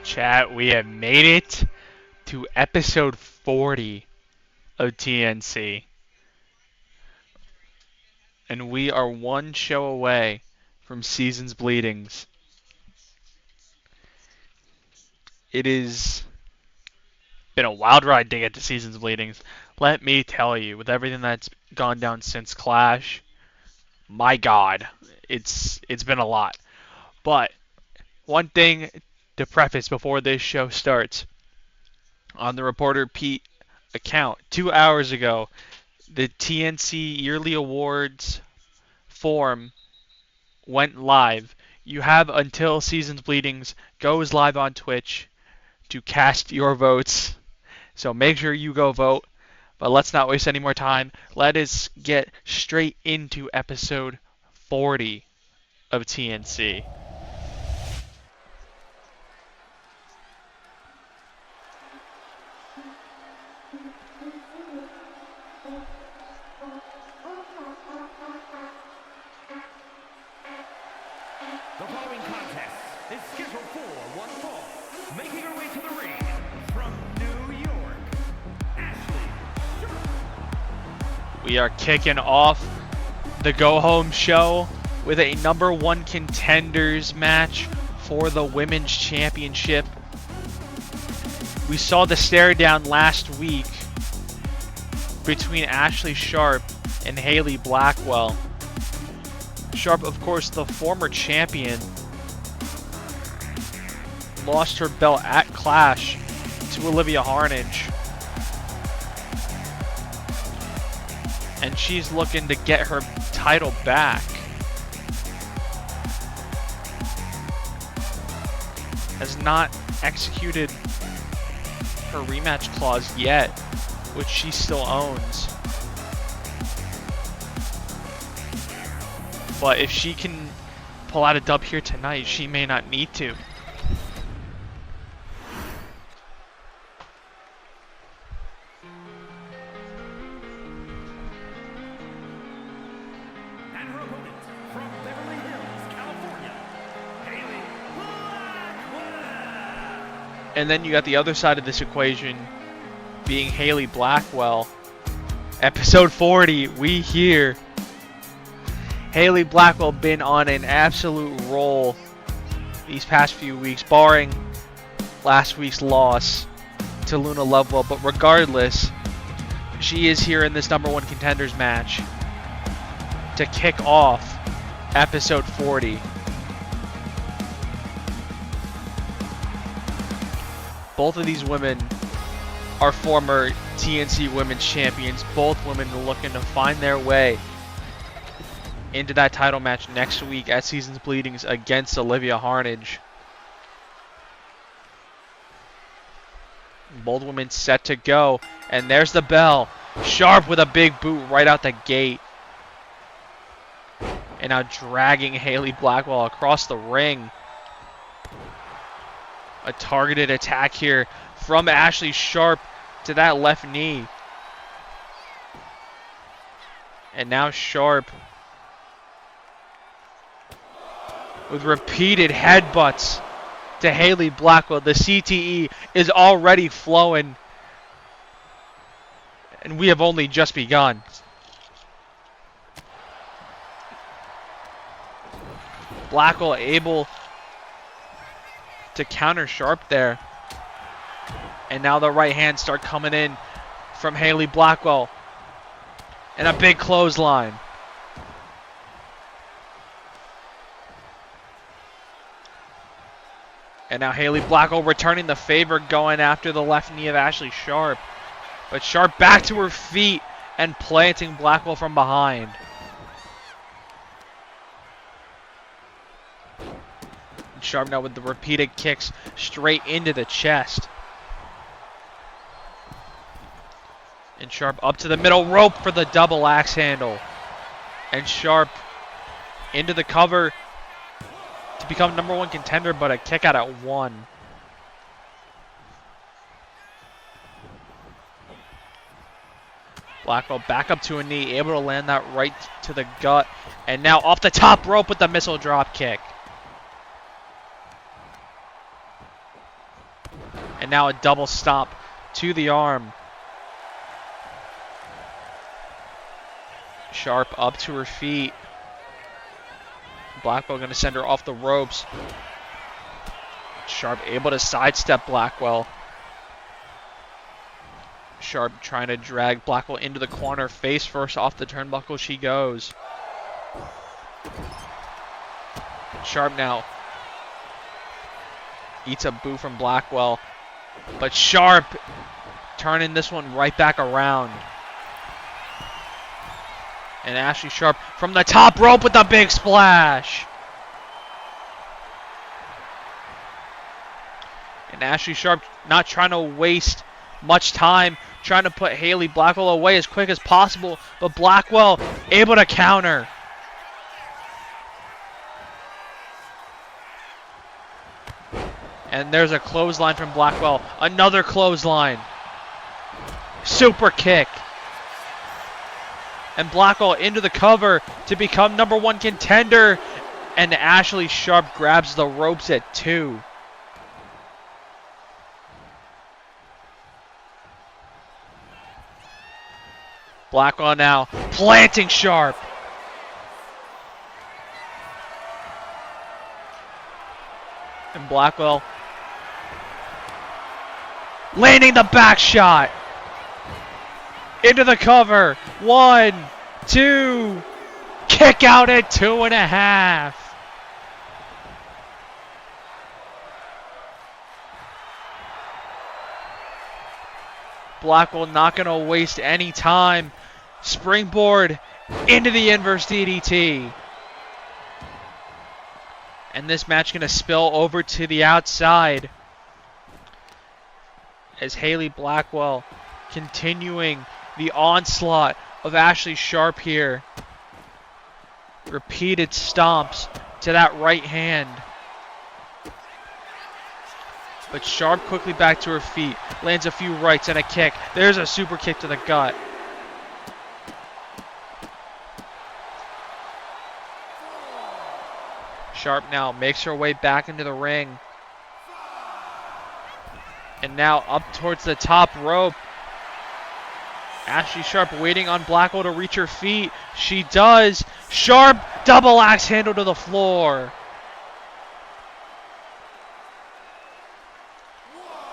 Chat, we have made it to episode 40 of TNC. And we are one show away from Seasons Bleedings. It has been a wild ride to get to Seasons Bleedings. Let me tell you, with everything that's gone down since Clash, my God, it's been a lot. But one thing to preface before this show starts, on the Reporter Pete account 2 hours ago, the TNC yearly awards form went live. You have until Seasons Bleedings goes live on Twitch to cast your votes. So make sure you go vote. But let's not waste any more time. Let us get straight into episode 40 of TNC. The following contest is scheduled for one fall. Making her way to the ring from New York, Ashley Sharp. We are kicking off the go-home show with a number one contenders match for the Women's Championship. We saw the stare down last week between Ashley Sharp and Haley Blackwell. Sharp, of course, the former champion, lost her belt at Clash to Olivia Harnage. And she's looking to get her title back. Has not executed her rematch clause yet, which she still owns. But if she can pull out a dub here tonight, she may not need to. And her opponent from Beverly Hills, California, Haley Blackwell. And then you got the other side of this equation being Haley Blackwell. Episode 40, we hear Haley Blackwell been on an absolute roll these past few weeks, barring last week's loss to Luna Lovewell. But regardless, she is here in this number one contenders match to kick off episode 40. Both of these women are former TNC Women's Champions. Both women looking to find their way into that title match next week at Seasons Bleedings against Olivia Harnage. Both women set to go, and there's the bell. Sharp with a big boot right out the gate. And now dragging Haley Blackwell across the ring. A targeted attack here from Ashley Sharp to that left knee. And now Sharp with repeated headbutts to Haley Blackwell. The CTE is already flowing, and we have only just begun. Blackwell able to counter Sharp there. And now the right hands start coming in from Haley Blackwell. And a big clothesline. And now Haley Blackwell returning the favor, going after the left knee of Ashley Sharp. But Sharp back to her feet and planting Blackwell from behind. And Sharp now with the repeated kicks straight into the chest. And Sharp up to the middle rope for the double axe handle. And Sharp into the cover to become number one contender, but a kick out at 1. Blackwell back up to a knee, able to land that right to the gut. And now off the top rope with the missile drop kick. And now a double stomp to the arm. Sharp up to her feet. Blackwell going to send her off the ropes. Sharp able to sidestep Blackwell. Sharp trying to drag Blackwell into the corner. Face first off the turnbuckle she goes. Sharp now eats a boot from Blackwell. But Sharp turning this one right back around. And Ashley Sharp from the top rope with a big splash. And Ashley Sharp not trying to waste much time, trying to put Haley Blackwell away as quick as possible. But Blackwell able to counter. And there's a clothesline from Blackwell. Another clothesline. Super kick. And Blackwell into the cover to become #1 contender. And Ashley Sharp grabs the ropes at 2. Blackwell now planting Sharp. And Blackwell landing the back shot. Into the cover. 1, 2. Kick out at 2.5. Blackwell not going to waste any time. Springboard into the inverse DDT. And this match going to spill over to the outside. As Haley Blackwell continuing the onslaught of Ashley Sharp here. Repeated stomps to that right hand. But Sharp quickly back to her feet. Lands a few rights and a kick. There's a super kick to the gut. Sharp now makes her way back into the ring. And now up towards the top rope. Ashley Sharp waiting on Blackwell to reach her feet. She does. Sharp double axe handle to the floor.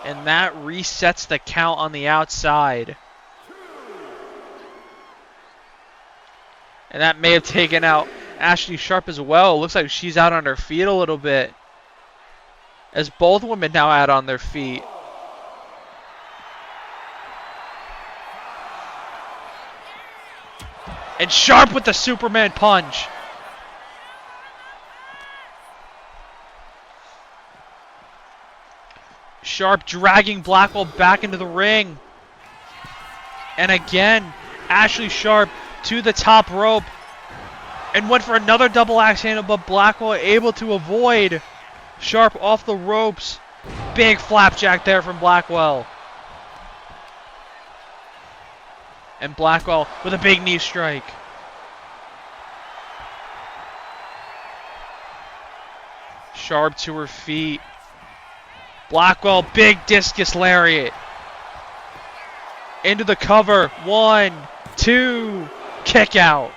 And that resets the count on the outside. And that may have taken out Ashley Sharp as well. Looks like she's out on her feet a little bit. As both women now out on their feet. And Sharp with the Superman punch. Sharp dragging Blackwell back into the ring. And again, Ashley Sharp to the top rope. And went for another double axe handle, but Blackwell able to avoid. Sharp off the ropes. Big flapjack there from Blackwell. And Blackwell with a big knee strike. Sharp to her feet. Blackwell, big discus lariat. Into the cover. 1, 2. Kick out.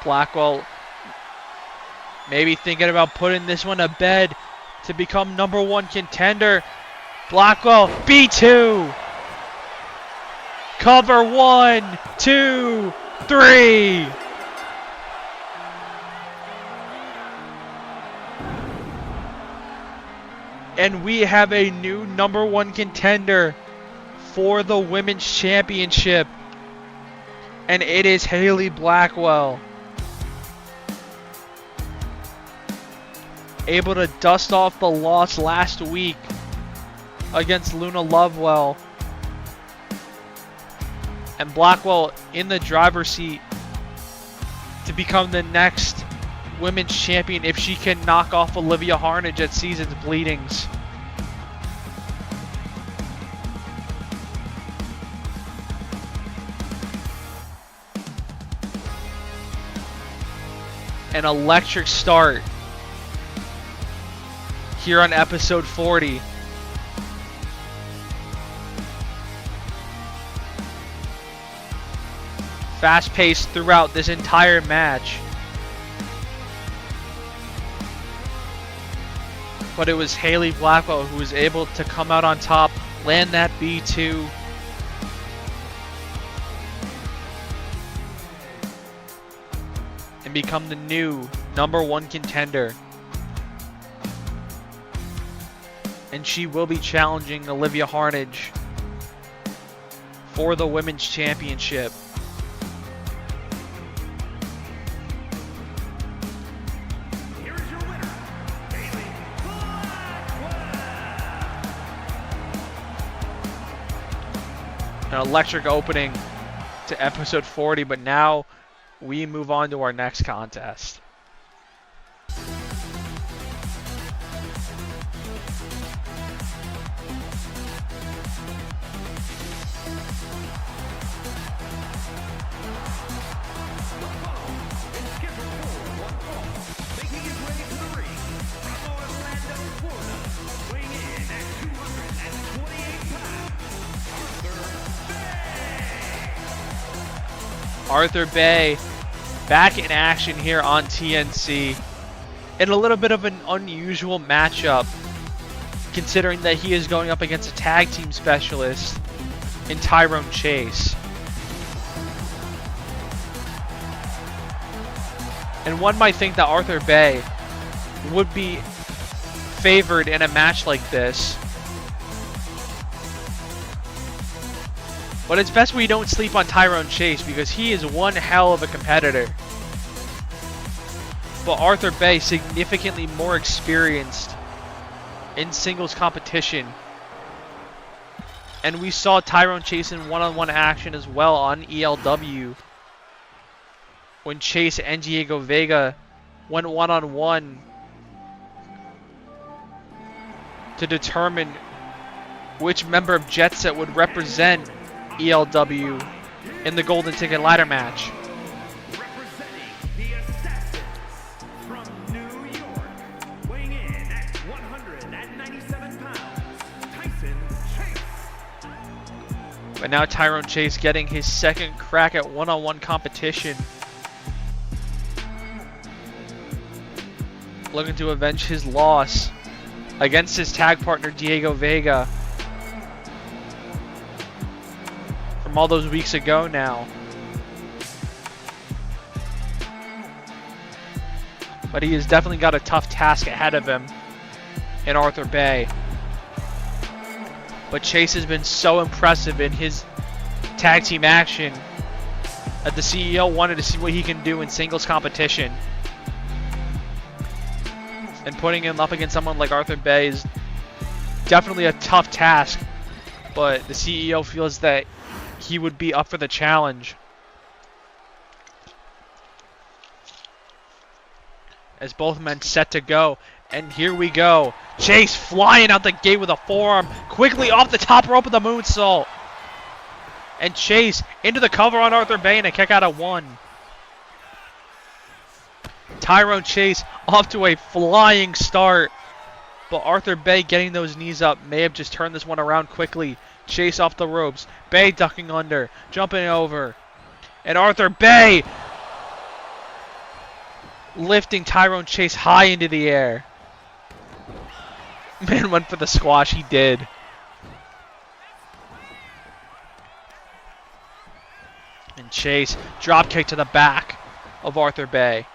Blackwell maybe thinking about putting this one to bed to become #1 contender. Blackwell, B2. Cover 1, 2, 3. And we have a new #1 contender for the Women's Championship. And it is Haley Blackwell. Able to dust off the loss last week against Luna Lovewell. And Blackwell in the driver's seat to become the next women's champion if she can knock off Olivia Harnage at Season's Bleedings. an electric start here on episode 40. Fast-paced throughout this entire match. But it was Haley Blackwell who was able to come out on top, land that B2. And become the new #1 contender. And she will be challenging Olivia Harnage for the Women's Championship. Here is your winner, Haley Blackwell. An electric opening to episode 40, but now we move on to our next contest. Arthur Bay back in action here on TNC in a little bit of an unusual matchup, considering that he is going up against a tag team specialist in Tyrone Chase. And one might think that Arthur Bay would be favored in a match like this. But it's best we don't sleep on Tyrone Chase because he is one hell of a competitor. But Arthur Bay significantly more experienced in singles competition. And we saw Tyrone Chase in one-on-one action as well on ELW, when Chase and Diego Vega went one-on-one to determine which member of Jet Set would represent ELW in the Golden Ticket ladder match. Representing the Assassins from New York, weighing in at 197 pounds, Tyson Chase. But now Tyrone Chase getting his second crack at one-on-one competition. Looking to avenge his loss against his tag partner Diego Vega from all those weeks ago now. But he has definitely got a tough task ahead of him in Arthur Bay. But Chase has been so impressive in his tag team action that the CEO wanted to see what he can do in singles competition. And putting him up against someone like Arthur Bay is definitely a tough task. But the CEO feels that he would be up for the challenge. As both men set to go. And here we go. Chase flying out the gate with a forearm. Quickly off the top rope with a moonsault. And Chase into the cover on Arthur Bay and a kick out of one. Tyrone Chase off to a flying start. But Arthur Bay getting those knees up may have just turned this one around quickly. Chase off the ropes. Bay ducking under. Jumping over. And Arthur Bay lifting Tyrone Chase high into the air. Man went for the squash. He did. And Chase drop kick to the back of Arthur Bay.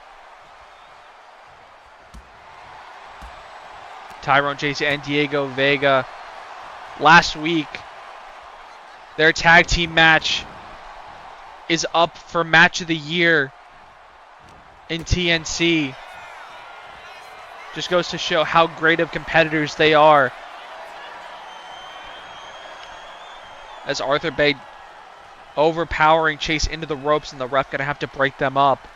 Tyrone Chase and Diego Vega last week, their tag team match is up for match of the year in TNC. Just goes to show how great of competitors they are. As Arthur Bay overpowering Chase into the ropes, and the ref gonna have to break them up.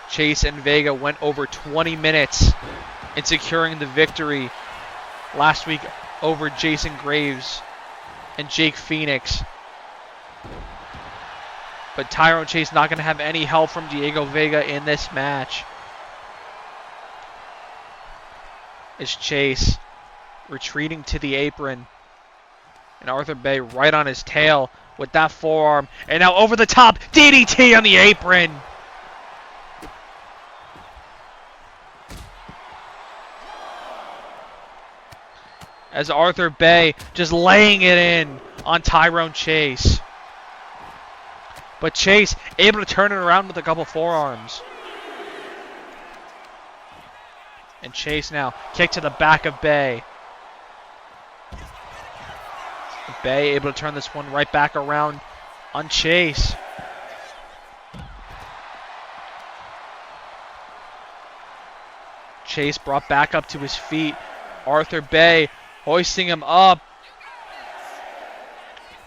Chase and Vega went over 20 minutes in securing the victory last week over Jason Graves and Jake Phoenix. But Tyrone Chase not going to have any help from Diego Vega in this match. As Chase retreating to the apron. And Arthur Bey right on his tail with that forearm. And now over the top, DDT on the apron. As Arthur Bey just laying it in on Tyrone Chase. But Chase able to turn it around with a couple forearms. And Chase now kick to the back of Bey. Bey able to turn this one right back around on Chase. Chase brought back up to his feet. Arthur Bey hoisting him up.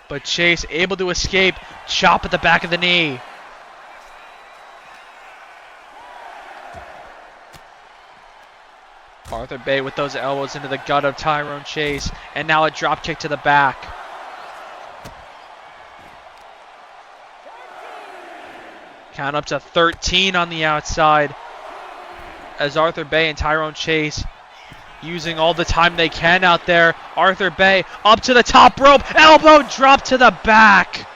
But Chase able to escape. Chop at the back of the knee. Arthur Bey with those elbows into the gut of Tyrone Chase. And now a drop kick to the back. Count up to 13 on the outside. As Arthur Bey and Tyrone Chase using all the time they can out there. Arthur Bey up to the top rope. Elbow drop to the back.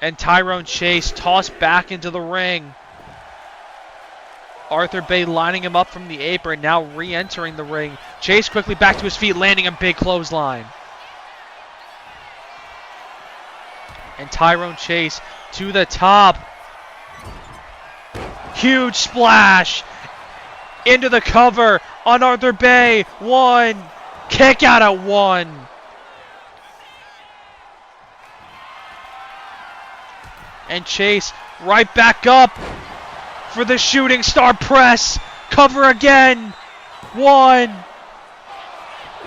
And Tyrone Chase tossed back into the ring. Arthur Bey lining him up from the apron, now re-entering the ring. Chase quickly back to his feet, landing a big clothesline. And Tyrone Chase to the top. Huge splash into the cover on Arthur Bey. One. Kick out at one. And Chase right back up for the shooting star press. Cover again. One.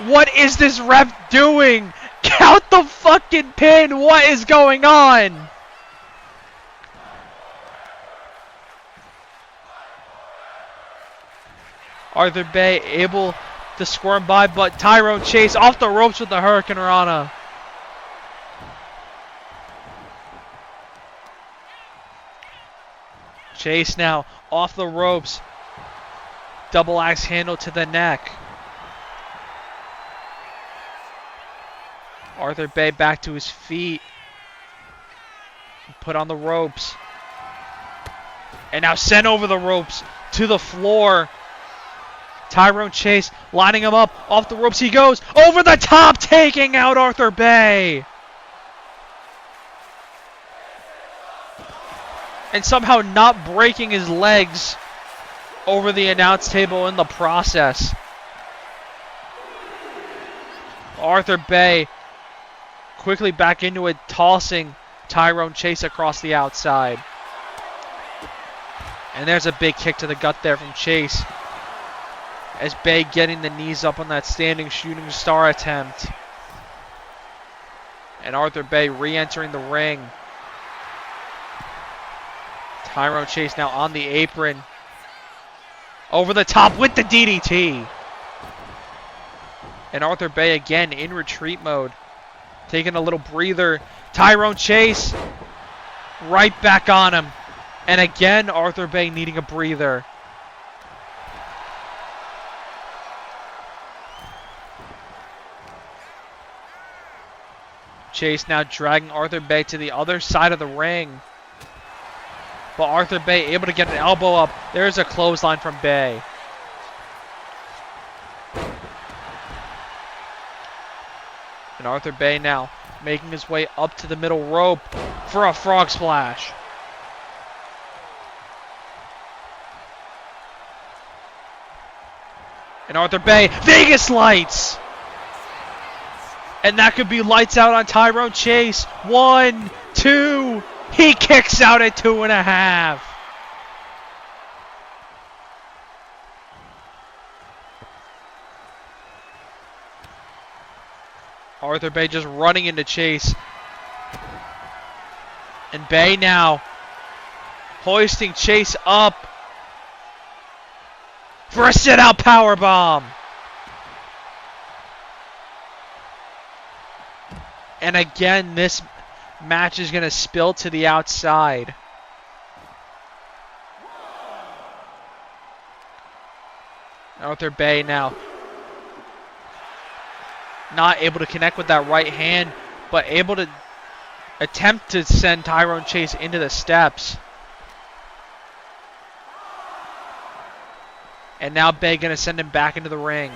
What is this ref doing? Count the fucking pin. What is going on? Arthur Bey able to squirm by, but Tyrone Chase off the ropes with the Hurricane Rana. Chase now off the ropes. Double axe handle to the neck. Arthur Bey back to his feet. Put on the ropes. And now sent over the ropes to the floor. Tyrone Chase lining him up. Off the ropes he goes. Over the top, taking out Arthur Bey. And somehow not breaking his legs over the announce table in the process. Arthur Bey quickly back into it, tossing Tyrone Chase across the outside. And there's a big kick to the gut there from Chase. As Bey getting the knees up on that standing shooting star attempt. And Arthur Bey re-entering the ring. Tyrone Chase now on the apron. Over the top with the DDT. And Arthur Bey again in retreat mode. Taking a little breather. Tyrone Chase right back on him. And again, Arthur Bey needing a breather. Chase now dragging Arthur Bey to the other side of the ring. But Arthur Bey able to get an elbow up. There's a clothesline from Bey. And Arthur Bey now making his way up to the middle rope for a frog splash. And Arthur Bey, Vegas lights! And that could be lights out on Tyrone Chase. 1, 2. He kicks out at 2.5. Arthur Bey just running into Chase. And Bey now hoisting Chase up for a sit-out powerbomb. And again, this match is going to spill to the outside. Arthur Bey now not able to connect with that right hand, but able to attempt to send Tyrone Chase into the steps. And now Bey going to send him back into the ring.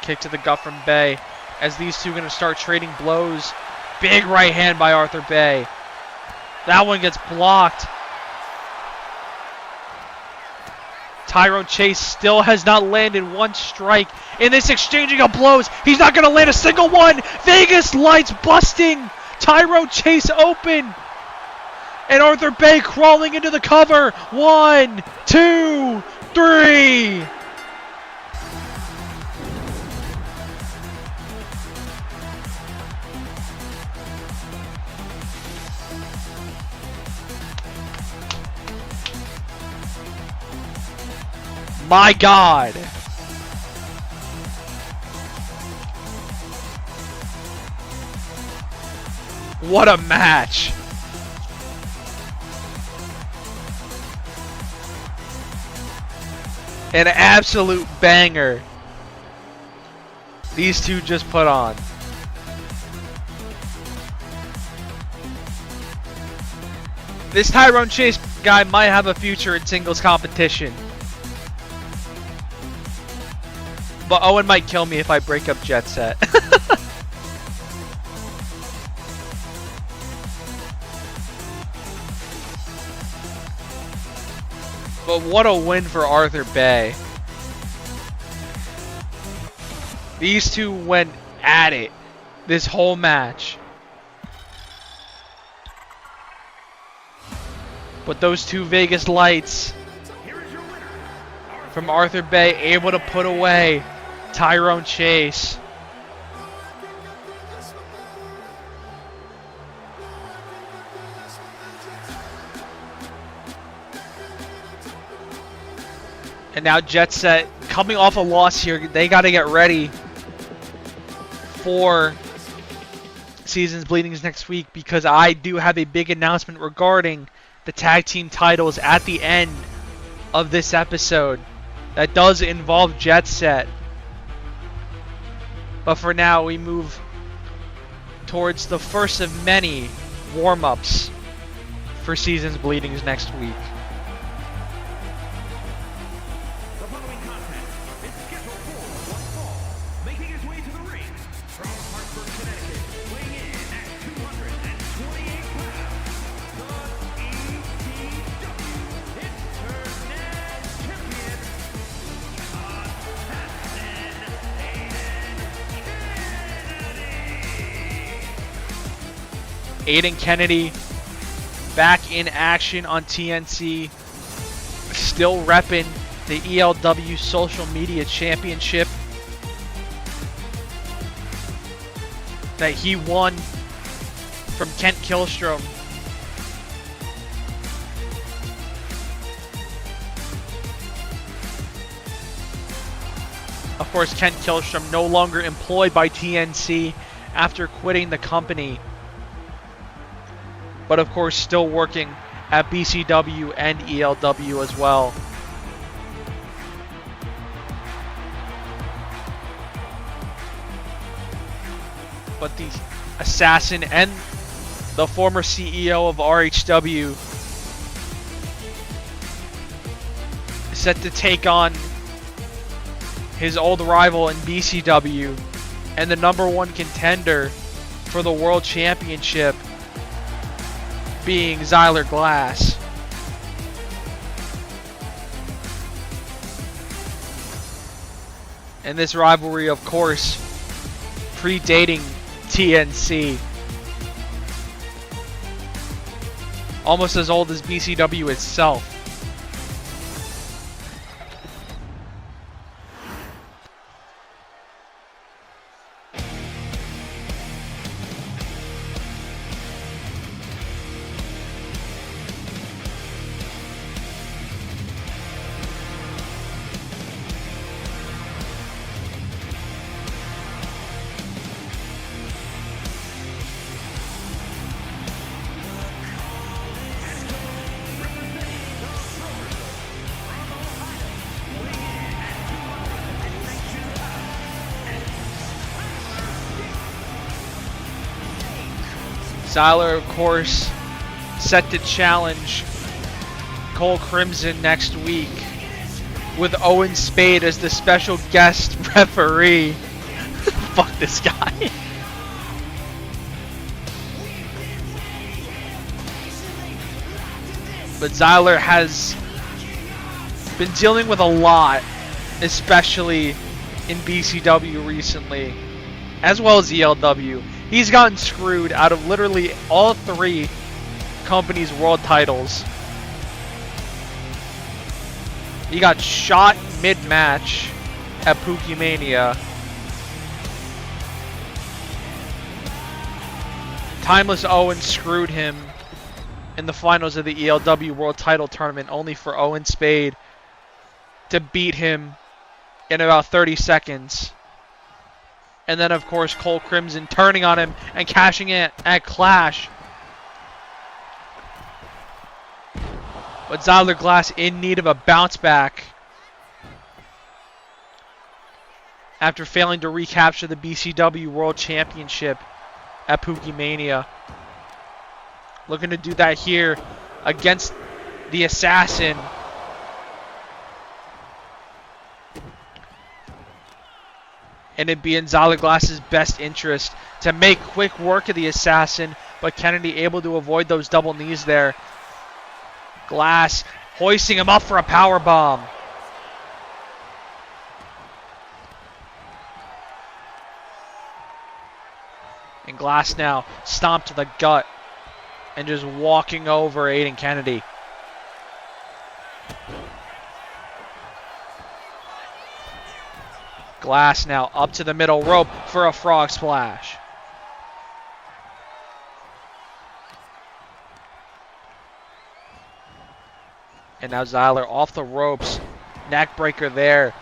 Kick to the gut from Bey as these two are going to start trading blows. Big right hand by Arthur Bey. That one gets blocked. Tyrone Chase still has not landed one strike in this exchanging of blows. He's not going to land a single one. Vegas lights busting. Tyrone Chase open. And Arthur Bey crawling into the cover. 1, 2, 3. My God. What a match. An absolute banger. These two just put on. This Tyrone Chase guy might have a future in singles competition. But Owen might kill me if I break up Jet Set. But what a win for Arthur Bey. These two went at it this whole match. But those two Vegas lights from Arthur Bey able to put away Tyrone Chase. And now Jet Set coming off a loss here. They got to get ready for Seasons Bleedings next week, because I do have a big announcement regarding the tag team titles at the end of this episode that does involve Jet Set. But for now, we move towards the first of many warm-ups for Seasons Bleedings next week. The following contest is scheduled for one fall. Making his way to the ring from Hartford, Connecticut, weighing in at 228 pounds, the ECW Internet Champion, Aiden Kennedy back in action on TNC, still repping the ELW Social Media Championship that he won from Kent Killstrom. Of course, Kent Killstrom no longer employed by TNC after quitting the company, but of course still working at BCW and ELW as well. But the assassin and the former CEO of RHW is set to take on his old rival in BCW and the #1 contender for the World Championship, being Zyler Glass. And this rivalry, of course, predating TNC. Almost as old as BCW itself. Zyler, of course, set to challenge Cole Crimson next week with Owen Spade as the special guest referee. Fuck this guy. But Zyler has been dealing with a lot, especially in BCW recently, as well as ELW. He's gotten screwed out of literally all three companies' world titles. He got shot mid-match at Pokemania. Timeless Owen screwed him in the finals of the ELW World Title Tournament, only for Owen Spade to beat him in about 30 seconds. And then, of course, Cole Crimson turning on him and cashing it at Clash. But Zyler Glass in need of a bounce back after failing to recapture the BCW World Championship at Pokemania. Looking to do that here against the Assassin. And it'd be in Zyler Glass's best interest to make quick work of the Assassin, but Kennedy able to avoid those double knees there. Glass hoisting him up for a power bomb. And Glass now stomped to the gut and just walking over Aiden Kennedy. Glass now up to the middle rope for a frog splash. And now Zyler off the ropes. Neck breaker there.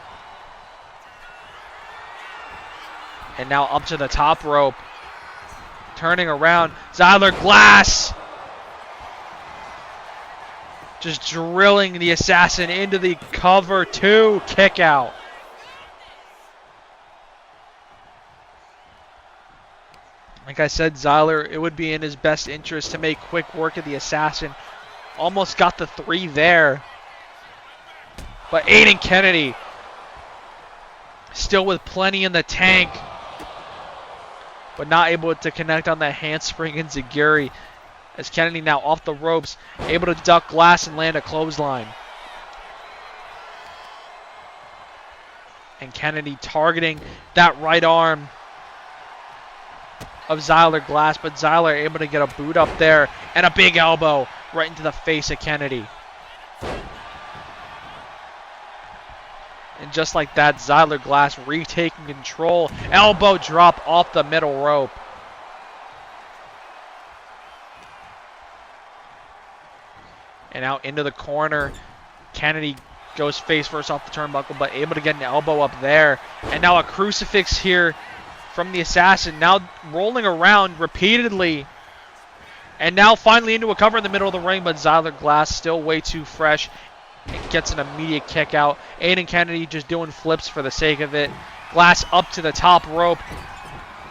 And now up to the top rope. Turning around. Zyler Glass. Just drilling the Assassin into the cover 2 kick out. Like I said, Zyler, it would be in his best interest to make quick work of the Assassin. Almost got the 3 there. But Aiden Kennedy still with plenty in the tank, but not able to connect on that handspring and Zaguri, as Kennedy now off the ropes, able to duck Glass and land a clothesline. And Kennedy targeting that right arm of Zyler Glass, but Zyler able to get a boot up there and a big elbow right into the face of Kennedy. And just like that, Zyler Glass retaking control. Elbow drop off the middle rope. And out into the corner. Kennedy goes face first off the turnbuckle, but able to get an elbow up there. And now a crucifix here from the Assassin. Now rolling around repeatedly. And now finally into a cover in the middle of the ring, but Zyler Glass still way too fresh. It gets an immediate kick out. Aiden Kennedy just doing flips for the sake of it. Glass up to the top rope.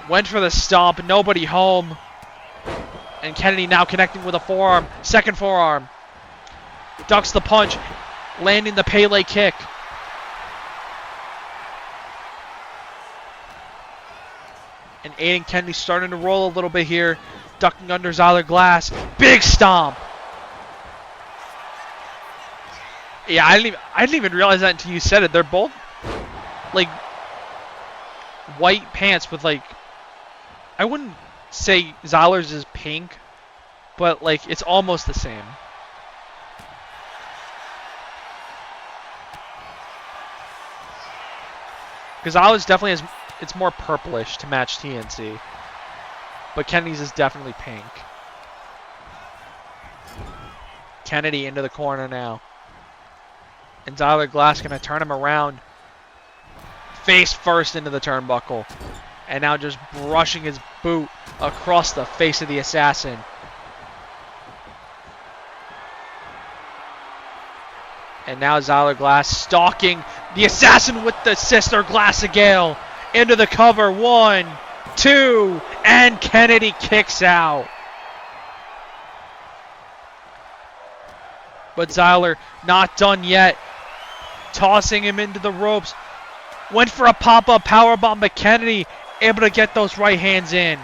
Went for the stomp. Nobody home. And Kennedy now connecting with a forearm. Second forearm. Ducks the punch. Landing the Pele kick. And Aiden Kennedy starting to roll a little bit here. Ducking under Zyler Glass. Big stomp. Yeah, I didn't even realize that until you said it. They're both like white pants with like, I wouldn't say Zyler's is pink, but like it's almost the same. Because Zyler's definitely has, it's more purplish to match TNC, but Kennedy's is definitely pink. Kennedy into the corner now. And Zyler Glass going to turn him around. Face first into the turnbuckle. And now just brushing his boot across the face of the Assassin. And now Zyler Glass stalking the Assassin with the Sister Glass of Gale. Into the cover. 1, 2, and Kennedy kicks out. But Zyler not done yet. Tossing him into the ropes. Went for a pop-up powerbomb, but Kennedy able to get those right hands in.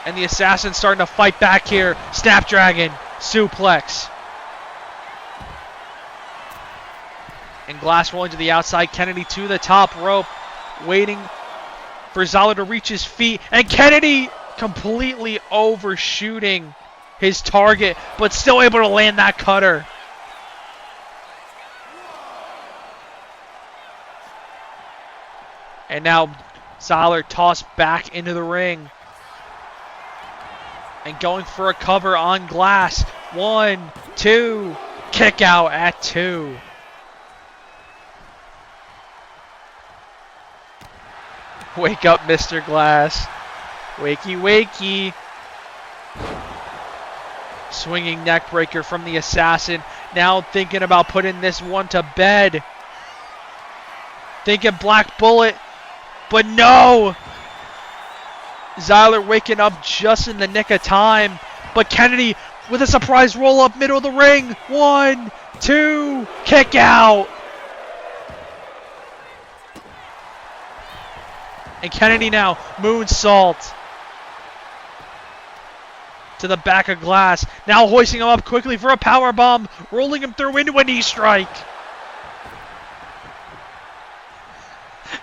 And the Assassin starting to fight back here. Snapdragon, suplex. And Glass rolling to the outside. Kennedy to the top rope. Waiting for Zyler to reach his feet. And Kennedy completely overshooting his target, but still able to land that cutter. And now Zyler tossed back into the ring. And going for a cover on Glass. 1, 2. Kick out at 2. Wake up, Mr. Glass. Wakey, wakey. Swinging neck breaker from the Assassin. Now thinking about putting this one to bed. Thinking Black Bullet. But no! Zyler waking up just in the nick of time. But Kennedy with a surprise roll up middle of the ring. 1, 2, kick out. And Kennedy now moonsault to the back of Glass. Now hoisting him up quickly for a power bomb, rolling him through into a knee strike.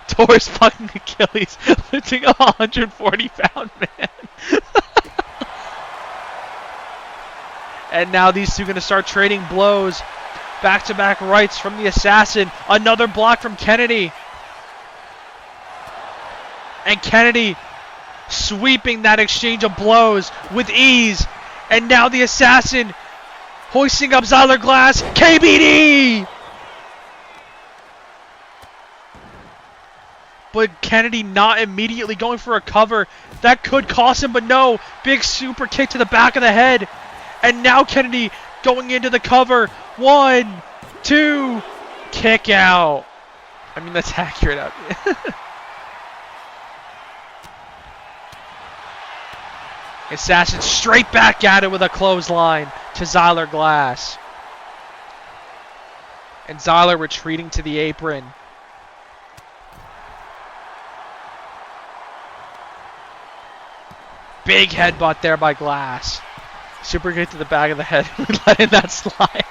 Tor's fucking Achilles, lifting a 140-pound man. And now these two going to start trading blows. Back-to-back rights from the Assassin. Another block from Kennedy. And Kennedy sweeping that exchange of blows with ease. And now the Assassin hoisting up Zyler Glass. KBD! But Kennedy not immediately going for a cover. That could cost him, but no. Big super kick to the back of the head. And now Kennedy going into the cover. 1, 2, kick out. I mean, that's accurate. Assassin straight back at it with a clothesline to Zyler Glass. And Zyler retreating to the apron. Big headbutt there by Glass. Super kick to the back of the head. Letting that slide.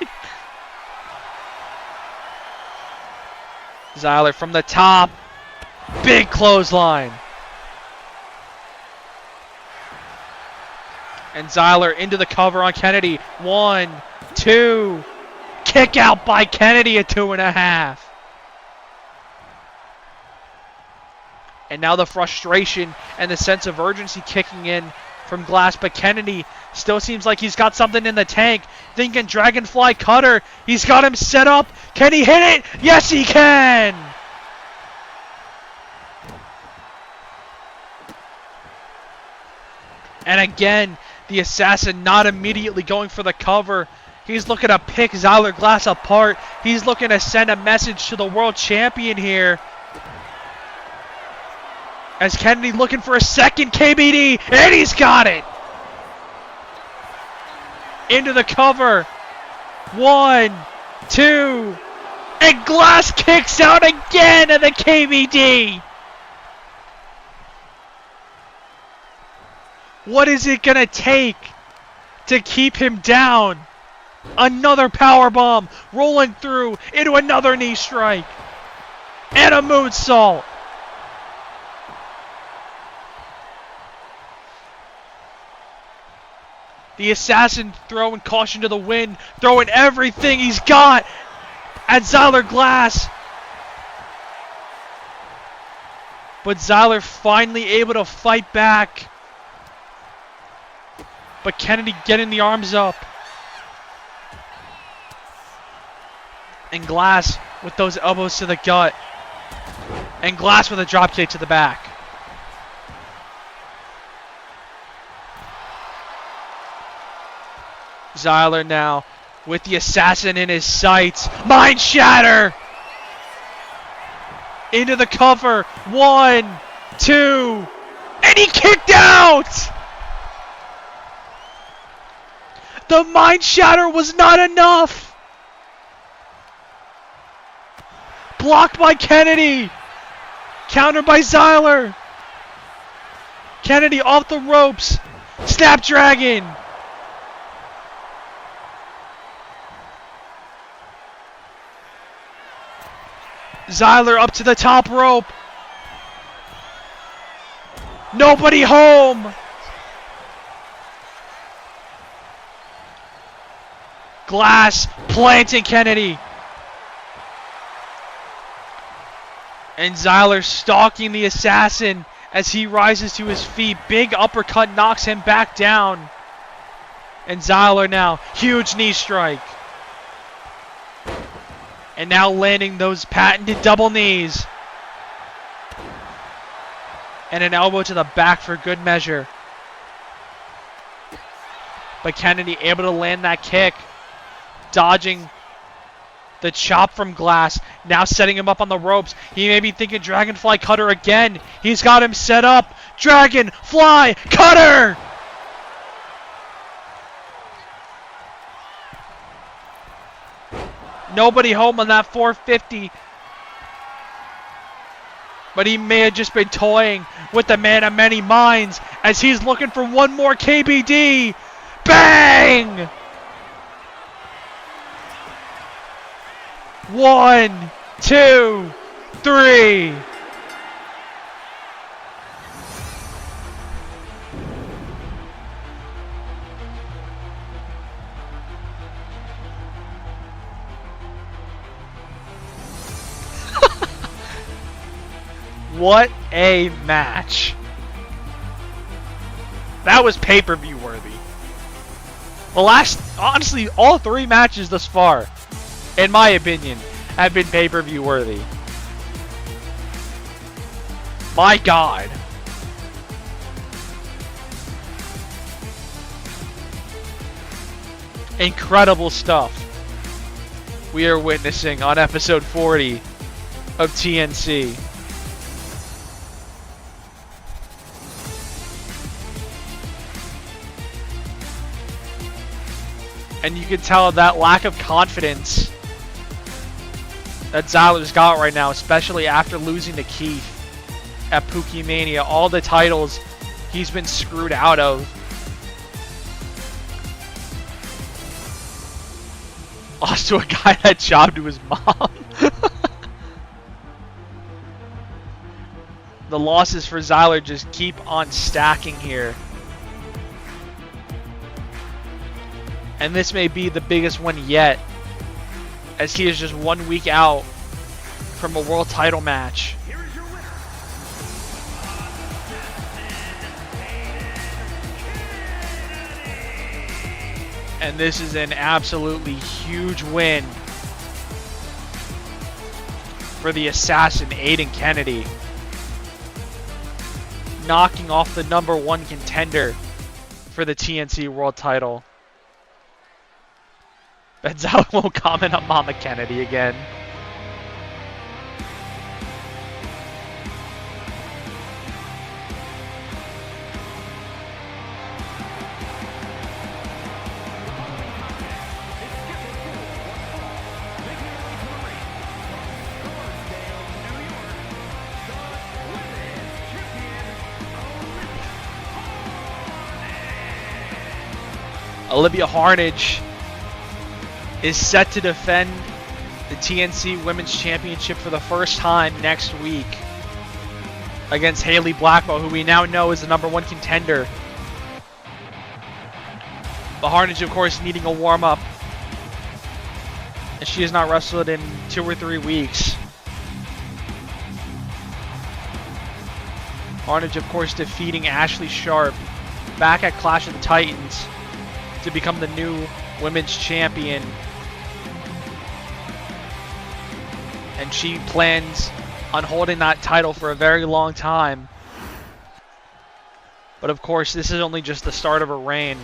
Zyler from the top. Big clothesline. And Zyler into the cover on Kennedy. 1, 2. Kick out by Kennedy at 2.5. And now the frustration and the sense of urgency kicking in from Glass. But Kennedy still seems like he's got something in the tank. Thinking Dragonfly Cutter. He's got him set up. Can he hit it? Yes, he can! And again, the Assassin not immediately going for the cover. He's looking to pick Zyler Glass apart. He's looking to send a message to the world champion here. As Kennedy looking for a second KBD, and he's got it! Into the cover. 1, 2, and Glass kicks out again of the KBD! What is it going to take to keep him down? Another powerbomb rolling through into another knee strike. And a moonsault. The Assassin throwing caution to the wind, throwing everything he's got at Zyler Glass. But Zyler finally able to fight back. But Kennedy getting the arms up. And Glass with those elbows to the gut. And Glass with a dropkick to the back. Zyler now with the Assassin in his sights. Mind Shatter! Into the cover. 1, 2, and he kicked out! The Mind Shatter was not enough. Blocked by Kennedy. Countered by Zyler. Kennedy off the ropes. Snapdragon. Zyler up to the top rope. Nobody home. Glass planting Kennedy. And Zyler stalking the assassin as he rises to his feet. Big uppercut knocks him back down. And Zyler now, huge knee strike. And now landing those patented double knees. And an elbow to the back for good measure. But Kennedy able to land that kick. Dodging the chop from Glass. Now setting him up on the ropes. He may be thinking Dragonfly Cutter again. He's got him set up. Dragonfly Cutter! Nobody home on that 450. But he may have just been toying with the man of many minds as he's looking for one more KBD. Bang! 1, 2, 3. What a match. That was pay-per-view worthy. Honestly, all three matches thus far, in my opinion, have been pay-per-view worthy. My God. Incredible stuff we are witnessing on episode 40 of TNC. And you can tell that lack of confidence that Zyler's got right now, especially after losing to Keith at Pookie Mania. All the titles he's been screwed out of. Lost to a guy that jobbed to his mom. The losses for Zyler just keep on stacking here. And this may be the biggest one yet, as he is just 1 week out from a world title match. Here is your winner. And this is an absolutely huge win for the assassin, Aiden Kennedy. Knocking off the #1 contender for the TNC world title. Bet Zyler won't comment on Mama Kennedy again. Olivia Harnage is set to defend the TNC Women's Championship for the first time next week against Haley Blackwell, who we now know is the #1 contender. But Harnage, of course, needing a warm-up, and she has not wrestled in 2 or 3 weeks. Harnage, of course, defeating Ashley Sharp back at Clash of the Titans to become the new Women's Champion. And she plans on holding that title for a very long time. But of course, this is only just the start of her reign.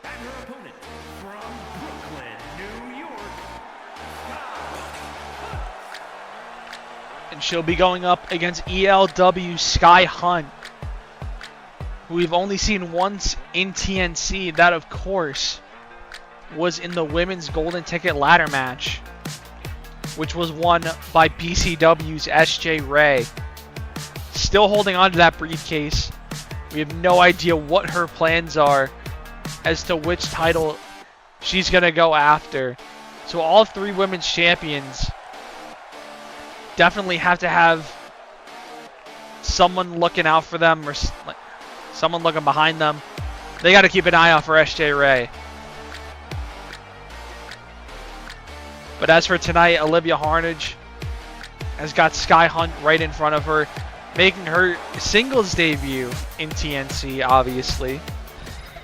And her opponent from Brooklyn, New York. And she'll be going up against ELW Sky Hunt. who we've only seen once in TNC. That, of course, was in the women's golden ticket ladder match, which was won by BCW's SJ Ray. Still holding on to that briefcase. We have no idea what her plans are as to which title she's going to go after. So all three women's champions definitely have to have someone looking out for them or someone looking behind them. They got to keep an eye out for SJ Ray. But as for tonight, Olivia Harnage has got Sky Hunt right in front of her, making her singles debut in TNC, obviously.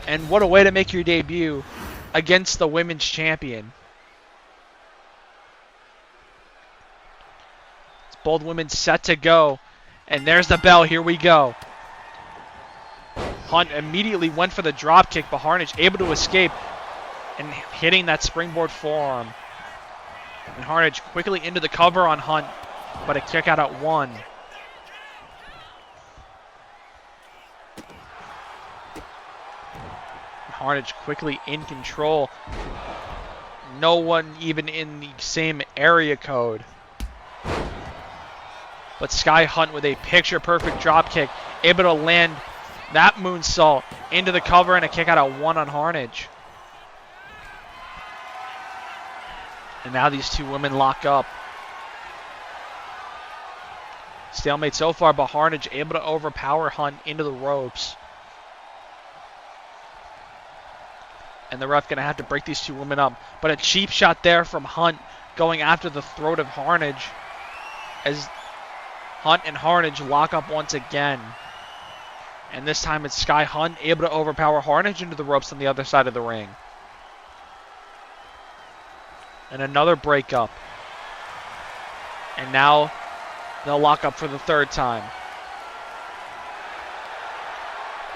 And what a way to make your debut against the women's champion. It's both women set to go. And there's the bell. Here we go. Hunt immediately went for the drop kick, but Harnage able to escape and hitting that springboard forearm. And Harnage quickly into the cover on Hunt, but a kick out at 1. Harnage quickly in control. No one even in the same area code. But Sky Hunt with a picture-perfect drop kick, able to land that moonsault into the cover and a kick out at 1 on Harnage. And now these two women lock up. Stalemate so far, but Harnage able to overpower Hunt into the ropes. And the ref going to have to break these two women up. But a cheap shot there from Hunt going after the throat of Harnage as Hunt and Harnage lock up once again. And this time it's Sky Hunt able to overpower Harnage into the ropes on the other side of the ring. And another breakup. And now they'll lock up for the third time.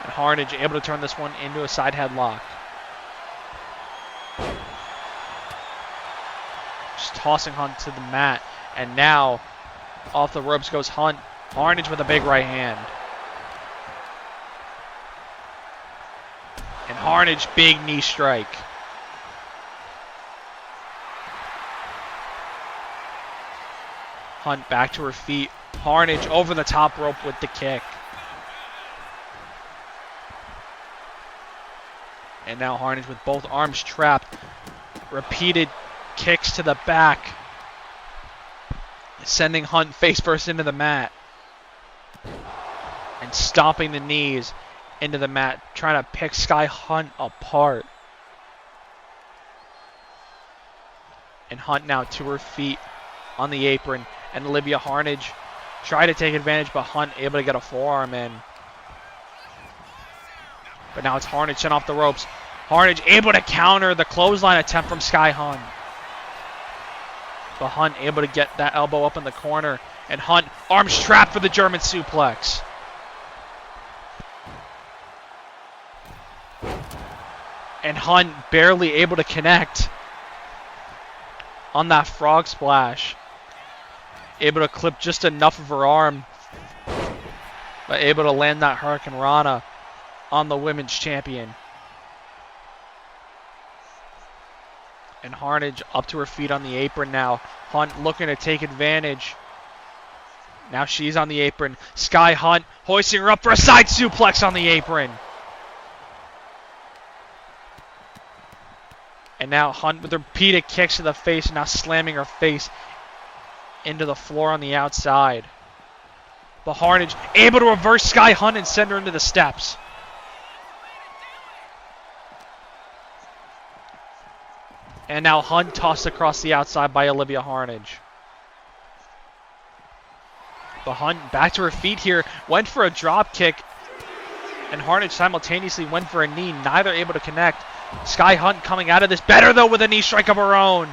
And Harnage able to turn this one into a side headlock. Just tossing Hunt to the mat. And now off the ropes goes Hunt. Harnage with a big right hand. And Harnage, big knee strike. Hunt back to her feet. Harnage over the top rope with the kick. And now Harnage with both arms trapped. Repeated kicks to the back. Sending Hunt face first into the mat. And stomping the knees into the mat. Trying to pick Sky Hunt apart. And Hunt now to her feet on the apron. And Olivia Harnage tried to take advantage, but Hunt able to get a forearm in. But now it's Harnage sent off the ropes. Harnage able to counter the clothesline attempt from Sky Hunt. But Hunt able to get that elbow up in the corner. And Hunt arms trapped for the German suplex. And Hunt barely able to connect on that frog splash. Able to clip just enough of her arm. But able to land that Hurricane Rana on the women's champion. And Harnage up to her feet on the apron now. Hunt looking to take advantage. Now she's on the apron. Sky Hunt hoisting her up for a side suplex on the apron. And now Hunt with repeated kicks to the face. Now slamming her face into the floor on the outside. But Harnage able to reverse Sky Hunt and send her into the steps. And now Hunt tossed across the outside by Olivia Harnage. But Hunt back to her feet here. Went for a drop kick. And Harnage simultaneously went for a knee. Neither able to connect. Sky Hunt coming out of this better though with a knee strike of her own.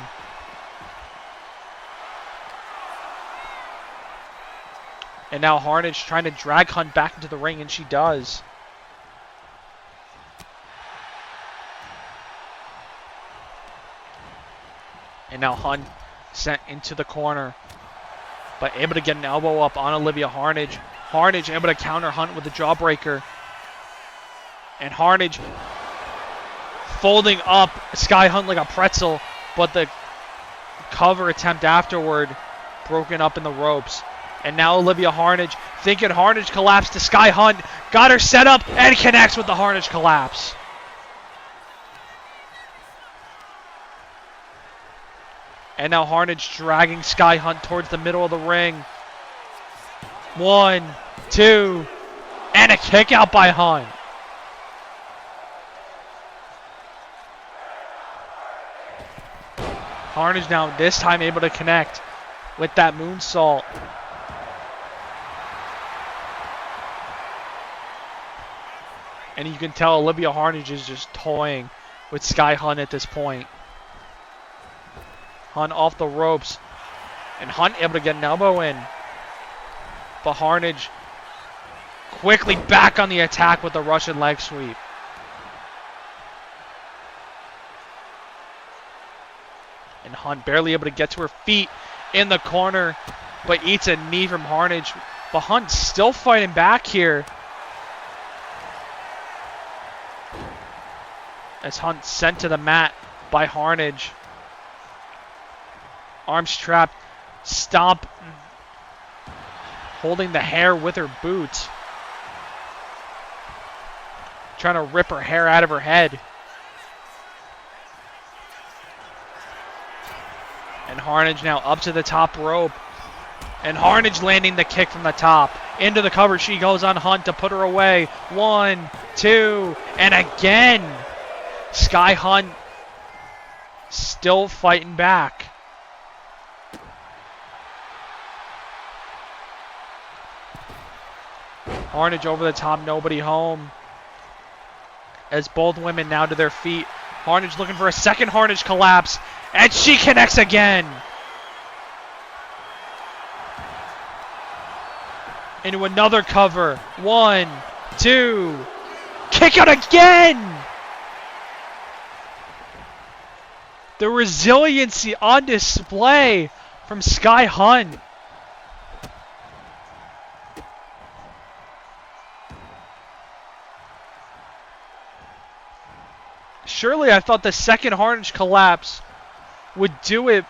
And now Harnage trying to drag Hunt back into the ring, and she does. And now Hunt sent into the corner. But able to get an elbow up on Olivia Harnage. Harnage able to counter Hunt with a jawbreaker. And Harnage folding up Sky Hunt like a pretzel, but the cover attempt afterward broken up in the ropes. And now Olivia Harnage thinking Harnage collapsed to Sky Hunt. Got her set up and connects with the Harnage collapse. And now Harnage dragging Sky Hunt towards the middle of the ring. 1, 2, and a kick out by Hunt. Harnage now this time able to connect with that moonsault. And you can tell Olivia Harnage is just toying with Sky Hunt at this point. Hunt off the ropes. And Hunt able to get an elbow in. But Harnage quickly back on the attack with the Russian leg sweep. And Hunt barely able to get to her feet in the corner, but eats a knee from Harnage. But Hunt still fighting back here. As Hunt sent to the mat by Harnage. Arms trapped, stomp, holding the hair with her boot. Trying to rip her hair out of her head. And Harnage now up to the top rope. And Harnage landing the kick from the top. Into the cover she goes on Hunt to put her away. 1, 2, and again. Sky Hunt still fighting back. Harnage over the top, nobody home. As both women now to their feet. Harnage looking for a second Harnage collapse. And she connects again. Into another cover. 1, 2. Kick out again. The resiliency on display from Sky Hunt. Surely I thought the second Harnage collapse would do it,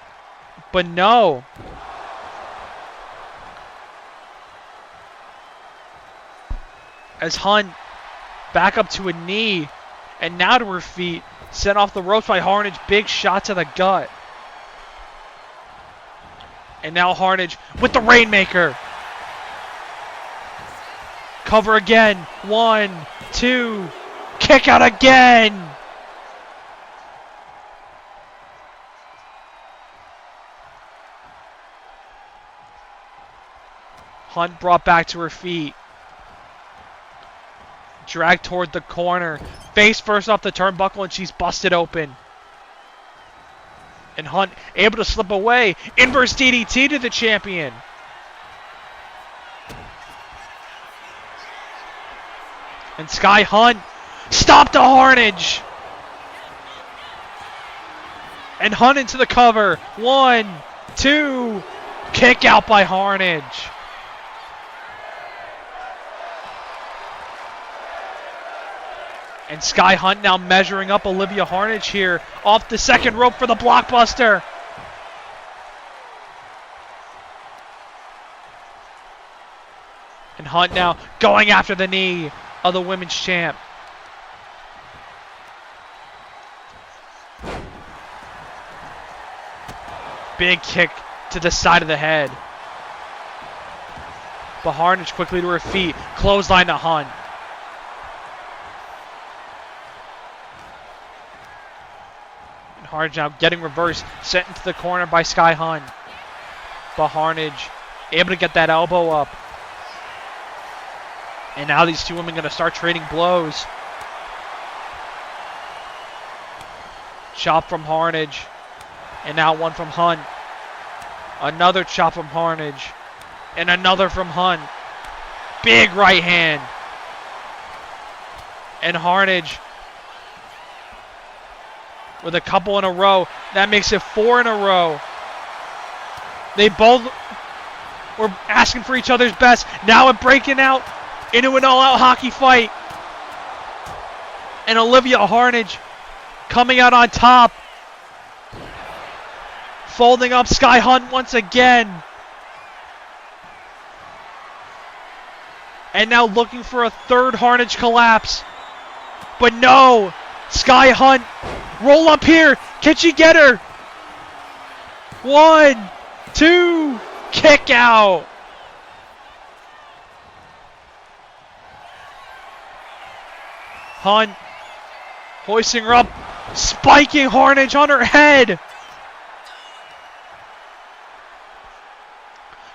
but no. As Hunt back up to a knee and now to her feet, sent off the ropes by Harnage, big shot to the gut. And now Harnage with the Rainmaker. Cover again, 1, 2, kick out again. Hunt brought back to her feet. Dragged toward the corner. Face first off the turnbuckle and she's busted open. And Hunt able to slip away. Inverse DDT to the champion. And Sky Hunt stopped the Harnage. And Hunt into the cover. 1, 2, kick out by Harnage. And Sky Hunt now measuring up Olivia Harnage here off the second rope for the blockbuster. And Hunt now going after the knee of the women's champ. Big kick to the side of the head. But Harnage quickly to her feet. Clothesline to Hunt. Harnage now getting reversed, sent into the corner by Sky Hunt. But Harnage able to get that elbow up. And now these two women going to start trading blows. Chop from Harnage. And now one from Hunt. Another chop from Harnage. And another from Hunt. Big right hand. And Harnage with a couple in a row. That makes it 4 in a row. They both were asking for each other's best. Now it's breaking out into an all-out hockey fight. And Olivia Harnage coming out on top. Folding up Sky Hunt once again. And now looking for a third Harnage collapse. But no! Sky Hunt, roll up here. Can she get her? 1, 2, kick out. Hunt hoisting her up, spiking Harnage on her head.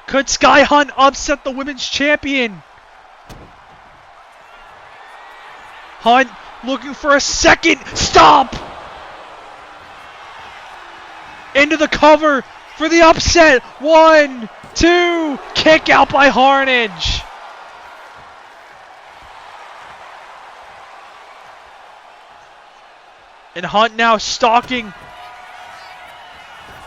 Could Sky Hunt upset the women's champion? Hunt looking for a second stop. Into the cover for the upset. 1, 2, kick out by Harnage. And Hunt now stalking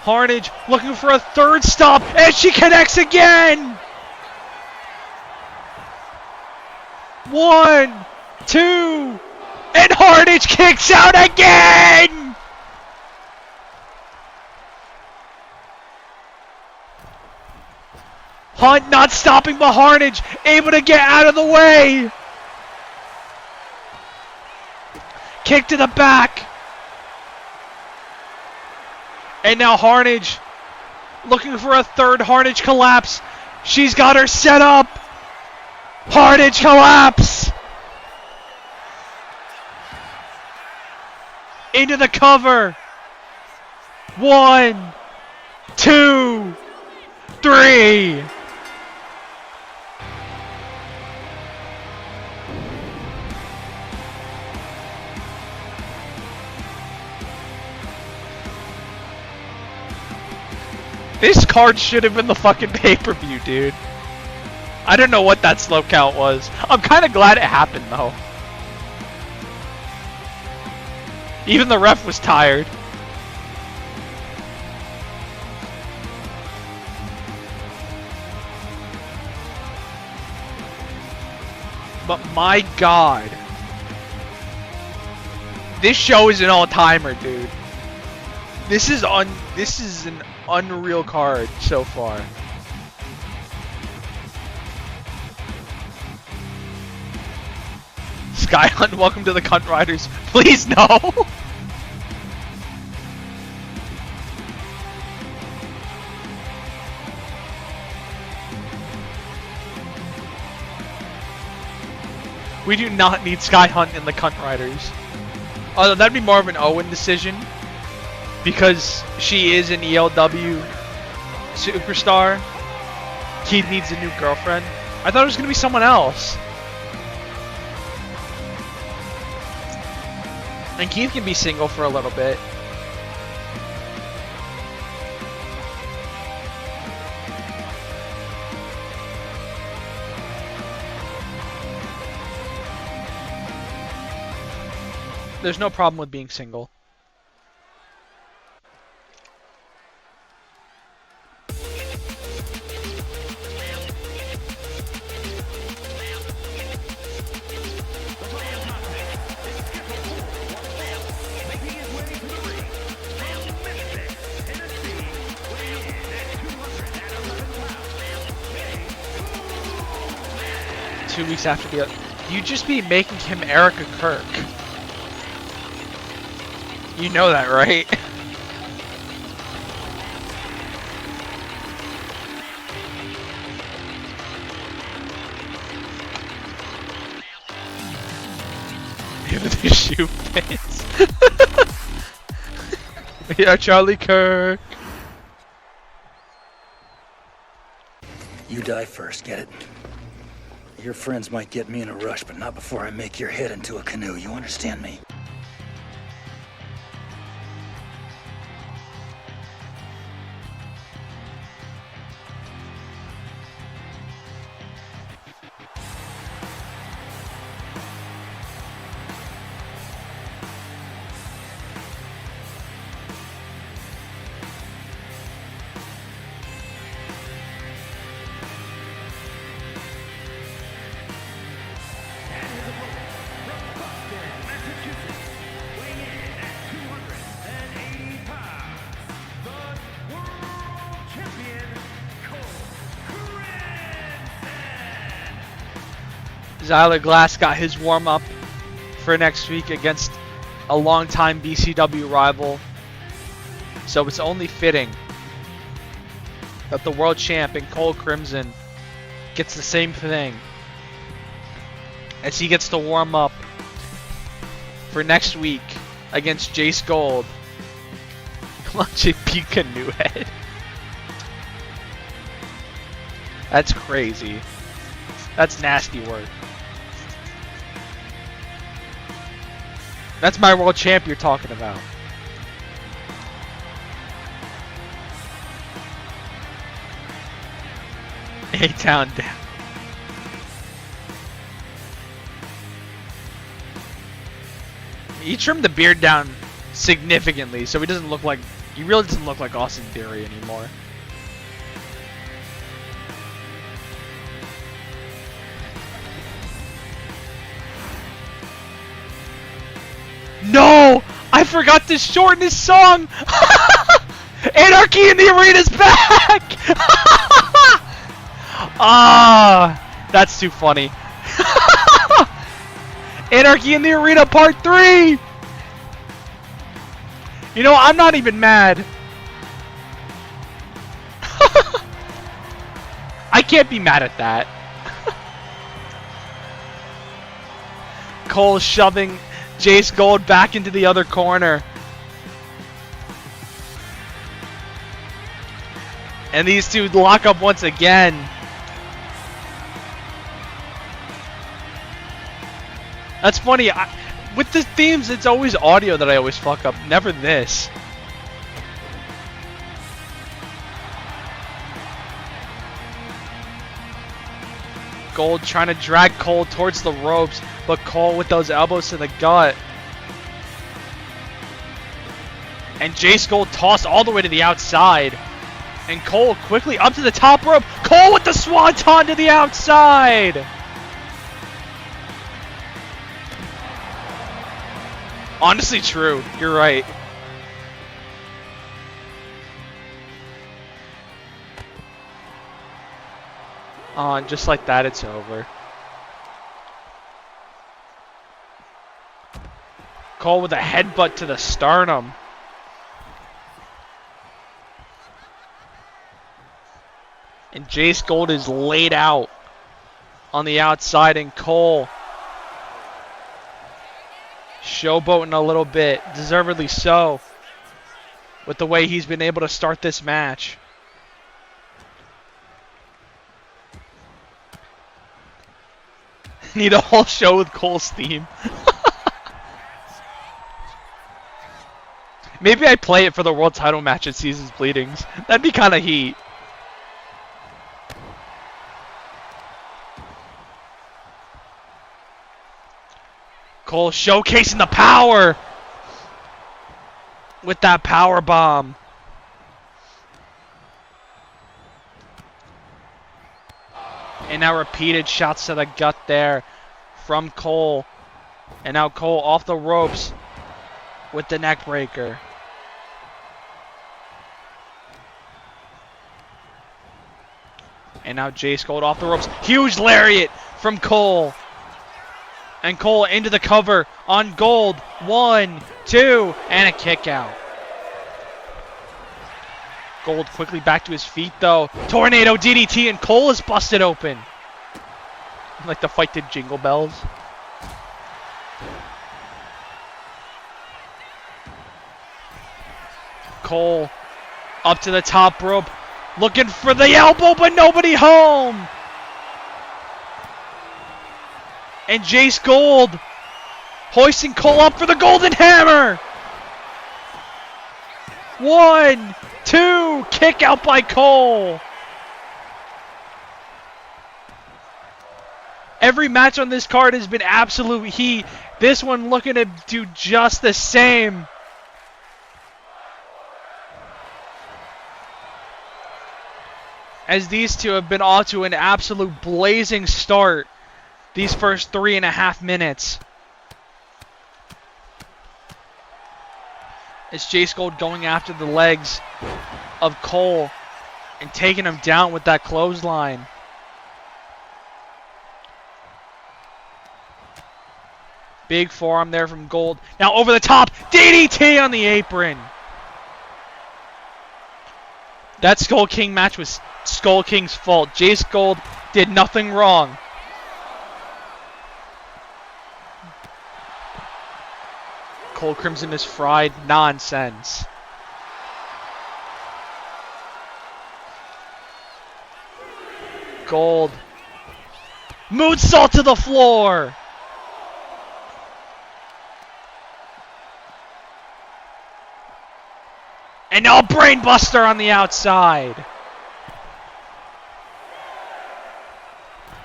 Harnage, looking for a third stop, and she connects again! 1, 2, and Harnage kicks out again! Hunt not stopping, but Harnage able to get out of the way! Kick to the back! And now Harnage looking for a third Harnage collapse. She's got her set up. Harnage collapse. Into the cover. 1, 2, 3. This card should have been the fucking pay-per-view, dude. I don't know what that slow count was. I'm kind of glad it happened, though. Even the ref was tired. But my god. This show is an all-timer, dude. This is an unreal card so far. Sky Hunt, welcome to the Cunt Riders. Please no. We do not need Sky Hunt in the Cunt Riders. Although that'd be more of an Owen decision. Because she is an ELW superstar. Keith needs a new girlfriend. I thought it was going to be someone else. And Keith can be single for a little bit. There's no problem with being single. Making his way to the ring from Memphis, Tennessee, weighing in at 211 pounds. 2 weeks after the... You just be making him Erica Kirk. You know that, right? With the shoe pants. Yeah, Charlie Kirk. You die first, get it? Your friends might get me in a rush, but not before I make your head into a canoe, you understand me? And his opponent, from Boston, Massachusetts. Zyler Glass got his warm-up for next week against a longtime BCW rival. So it's only fitting that the world champion Cole Crimson gets the same thing as he gets to warm up for next week against Jace Gold. Come on, JP Canoehead. That's crazy. That's nasty work. That's my world champ you're talking about. A-Town down. He trimmed the beard down significantly, so he doesn't look like, he really doesn't look like Austin Theory anymore. No! I forgot to shorten his song! Anarchy in the Arena's back! Ah, that's too funny. Anarchy in the Arena Part 3! You know, I'm not even mad. I can't be mad at that. Cole shoving Jace Gold back into the other corner. And these two lock up once again. That's funny. With the themes, it's always audio that I always fuck up. Never this. Gold trying to drag Cole towards the ropes, but Cole with those elbows to the gut. And Jace Gold tossed all the way to the outside. And Cole quickly up to the top rope. Cole with the swanton to the outside. Honestly true. You're right. And just like that, it's over. Cole with a headbutt to the sternum. And Jace Gold is laid out on the outside, and Cole showboating a little bit, deservedly so, with the way he's been able to start this match. Need a whole show with Cole's theme. Maybe I play it for the world title match at Seasons Bleedings. That'd be kind of heat. Cole showcasing the power with that power bomb. And now repeated shots to the gut there from Cole. And now Cole off the ropes with the neck breaker. And now Jace Gold off the ropes. Huge lariat from Cole. And Cole into the cover on Gold. 1, 2, and a kick out. Gold quickly back to his feet though. Tornado DDT and Cole is busted open. Like the fight did Jingle Bells. Cole up to the top rope. Looking for the elbow, but nobody home. And Jace Gold hoisting Cole up for the Golden Hammer. 1, 2, kick out by Cole. Every match on this card has been absolute heat. This one looking to do just the same. As these two have been off to an absolute blazing start these first 3.5 minutes. It's Jace Gold going after the legs of Cole and taking him down with that clothesline. Big forearm there from Gold. Now over the top. DDT on the apron. That Skull King match was Skull King's fault. Jace Gold did nothing wrong. Cole Crimson is fried. Nonsense. Gold. Moonsault to the floor. And now a brainbuster on the outside.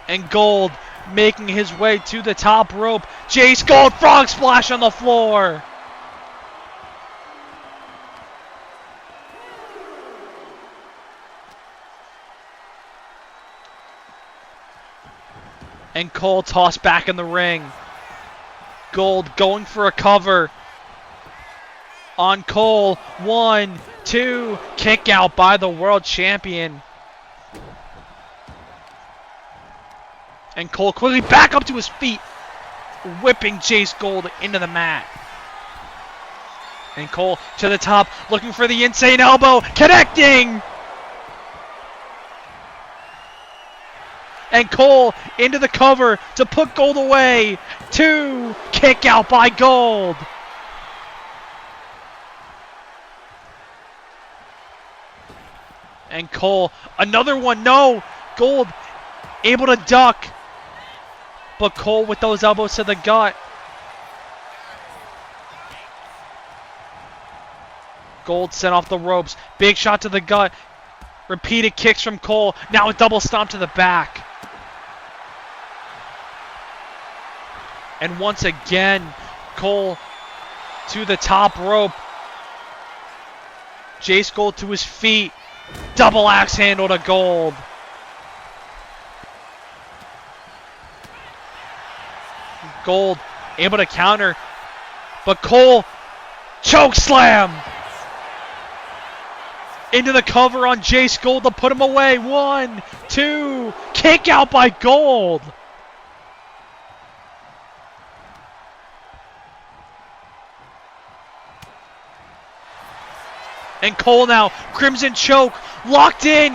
And Gold making his way to the top rope. Jace Gold frog splash on the floor. And Cole tossed back in the ring. Gold going for a cover. On Cole. 1, 2. Kick out by the world champion. And Cole quickly back up to his feet. Whipping Jace Gold into the mat. And Cole to the top. Looking for the insane elbow. Connecting. And Cole into the cover to put Gold away. 2. Kick out by Gold. And Cole, another one. No. Gold able to duck. But Cole with those elbows to the gut. Gold sent off the ropes. Big shot to the gut. Repeated kicks from Cole. Now a double stomp to the back. And once again, Cole to the top rope. Jace Gold to his feet. Double axe handle to Gold. Gold able to counter. But Cole choke slam. Into the cover on Jace Gold to put him away. 1, 2. Kick out by Gold. And Cole now, Crimson choke, locked in.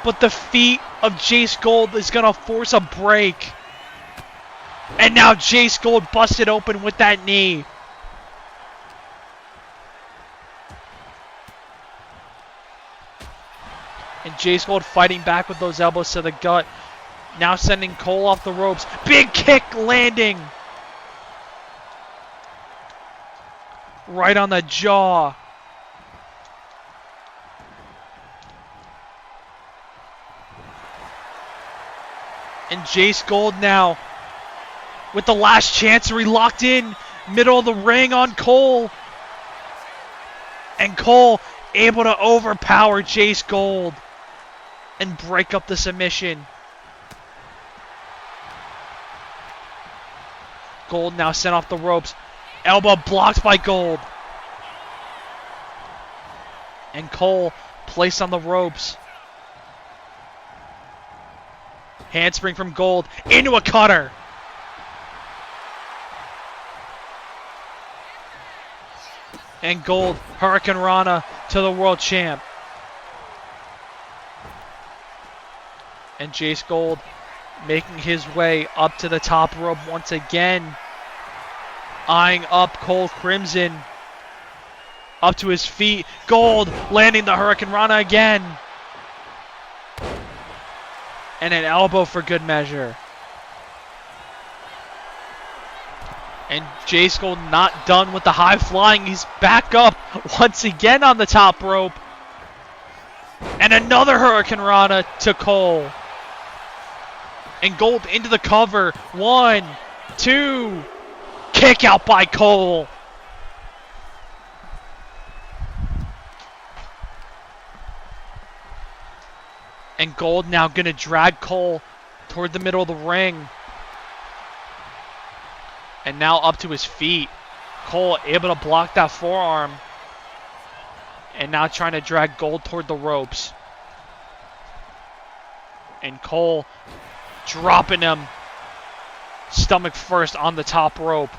But the feet of Jace Gold is going to force a break. And now Jace Gold busted open with that knee. And Jace Gold fighting back with those elbows to the gut. Now sending Cole off the ropes. Big kick landing. Right on the jaw. And Jace Gold now with the last chancery locked in. Middle of the ring on Cole. And Cole able to overpower Jace Gold and break up the submission. Gold now sent off the ropes. Elbow blocked by Gold. And Cole placed on the ropes. Handspring from Gold into a cutter. And Gold, Hurricane Rana to the world champ. And Jace Gold making his way up to the top rope once again. Eyeing up Cole Crimson. Up to his feet. Gold landing the Hurricane Rana again. And an elbow for good measure. And Jace Gold not done with the high flying. He's back up once again on the top rope. And another Hurricane Rana to Cole. And Gold into the cover. 1, 2. Kick out by Cole. And Gold now going to drag Cole toward the middle of the ring. And now up to his feet. Cole able to block that forearm. And now trying to drag Gold toward the ropes. And Cole dropping him. Stomach first on the top rope.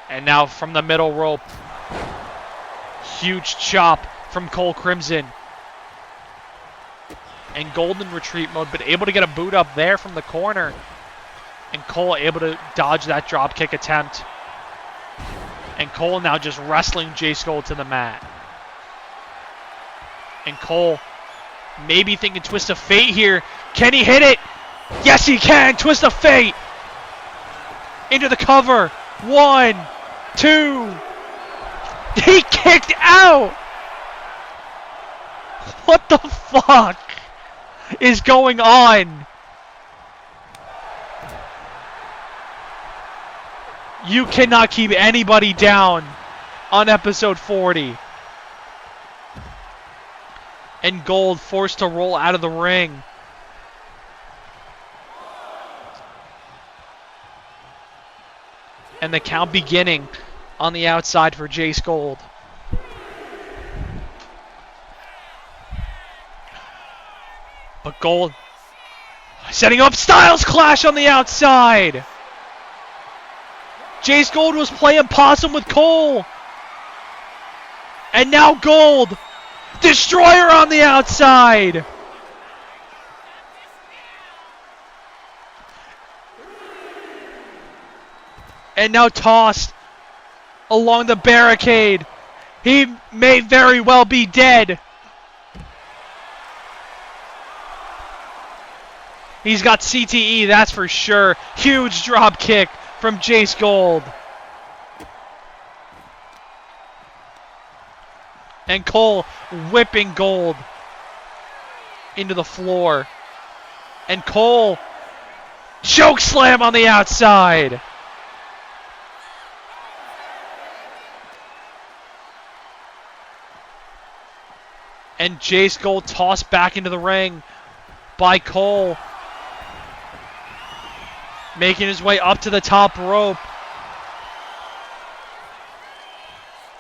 And now from the middle rope. Huge chop from Cole Crimson. And Gold in retreat mode, but able to get a boot up there from the corner. And Cole able to dodge that drop kick attempt. And Cole now just wrestling Jace Gold to the mat. And Cole maybe thinking twist of fate here. Can he hit it? Yes, he can. Twist of fate. Into the cover. 1, 2. He kicked out. What the fuck is going on? You cannot keep anybody down on episode 40. And Gold forced to roll out of the ring. And the count beginning on the outside for Jace Gold. But Gold setting up Styles Clash on the outside. Jace Gold was playing possum with Cole. And now Gold. Destroyer on the outside. And now tossed along the barricade. He may very well be dead. He's got CTE, that's for sure. Huge drop kick from Jace Gold. And Cole whipping Gold into the floor. And Cole choke slam on the outside. And Jace Gold tossed back into the ring by Cole. Making his way up to the top rope.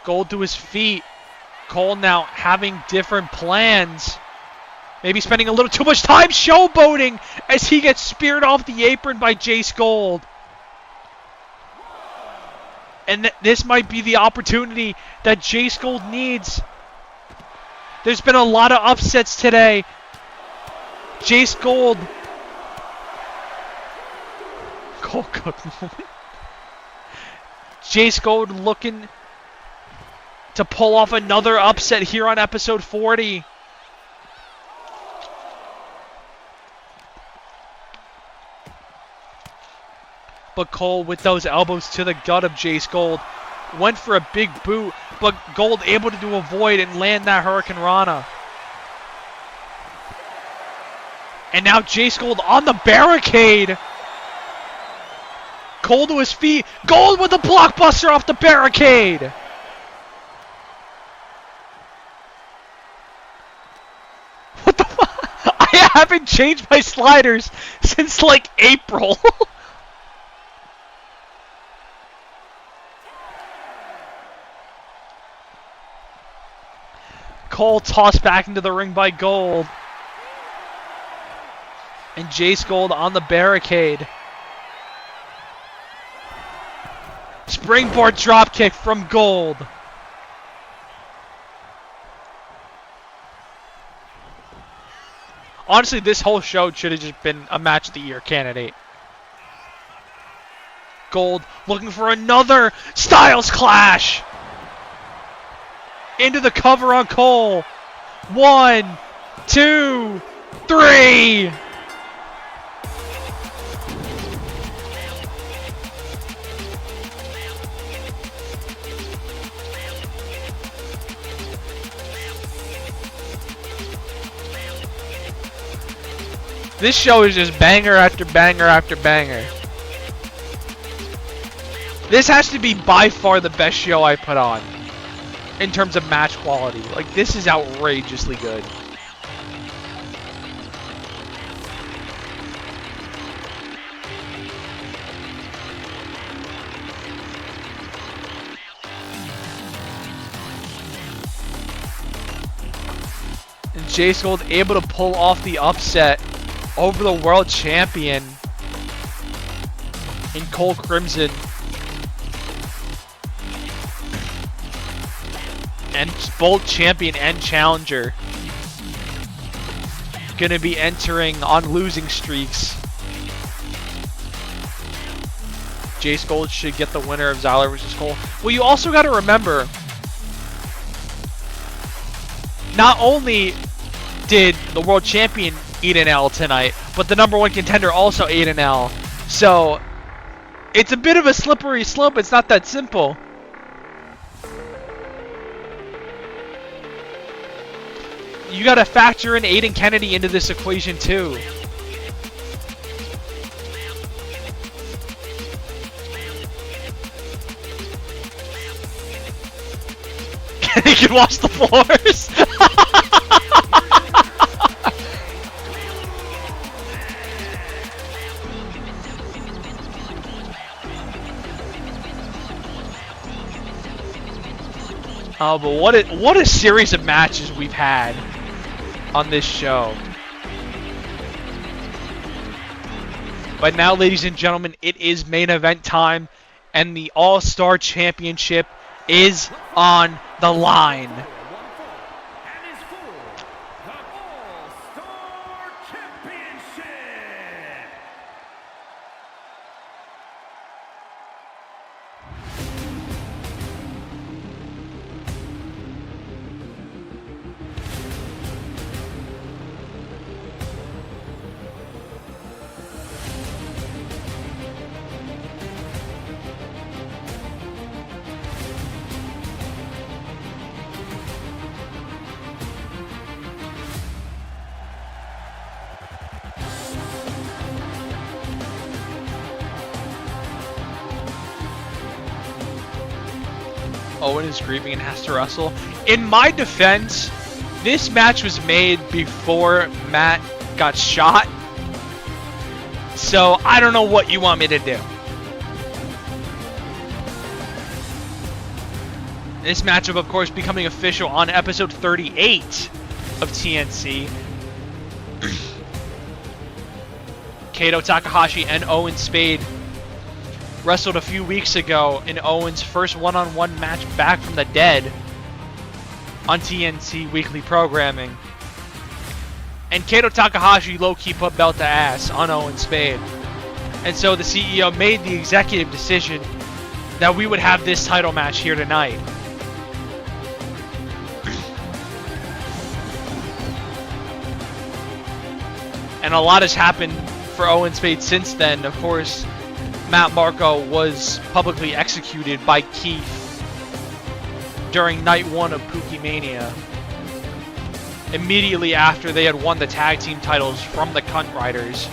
Gold to his feet. Cole now having different plans. Maybe spending a little too much time showboating as he gets speared off the apron by Jace Gold. And this might be the opportunity that Jace Gold needs. There's been a lot of upsets today. Jace Gold. Cole Cook moment. Jace Gold looking to pull off another upset here on episode 40. But Cole with those elbows to the gut of Jace Gold. Went for a big boot, but Gold able to avoid and land that Hurricane Rana. And now Jace Gold on the barricade. Cole to his feet. Gold with a blockbuster off the barricade. What the fuck? I haven't changed my sliders since like April. Cole tossed back into the ring by Gold. And Jace Gold on the barricade. Springboard dropkick from Gold. Honestly, this whole show should have just been a match of the year candidate. Gold looking for another Styles Clash. Into the cover on Cole. 1, 2, 3. This show is just banger after banger after banger. This has to be by far the best show I put on in terms of match quality. Like, this is outrageously good. And Jace Gold able to pull off the upset over the world champion. in Cole Crimson. And both champion and challenger gonna be entering on losing streaks. Jace Gold should get the winner of Zyler versus Cole. Well, you also got to remember, not only did the world champion eat an L tonight, but the number one contender also ate an L. So it's a bit of a slippery slope. It's not that simple. You got to factor in Aiden Kennedy into this equation too. He can wash the floors. Oh, but what a series of matches we've had on this show. But now, ladies and gentlemen, it is main event time, and the All-Star Championship is on the line. And is for the All-Star Championship. Owen is grieving and has to wrestle. In my defense, this match was made before Matt got shot. So I don't know what you want me to do. This matchup, of course, becoming official on episode 38 of TNC. Kato Takahashi and Owen Spade wrestled a few weeks ago in Owen's first one-on-one match back from the dead on TNC weekly programming. And Kato Takahashi low-key put belt to ass on Owen Spade. And so the CEO made the executive decision that we would have this title match here tonight. And a lot has happened for Owen Spade since then. Of course, Matt Marco was publicly executed by Keith during night one of Pookie Mania, immediately after they had won the tag team titles from the Cunt Riders.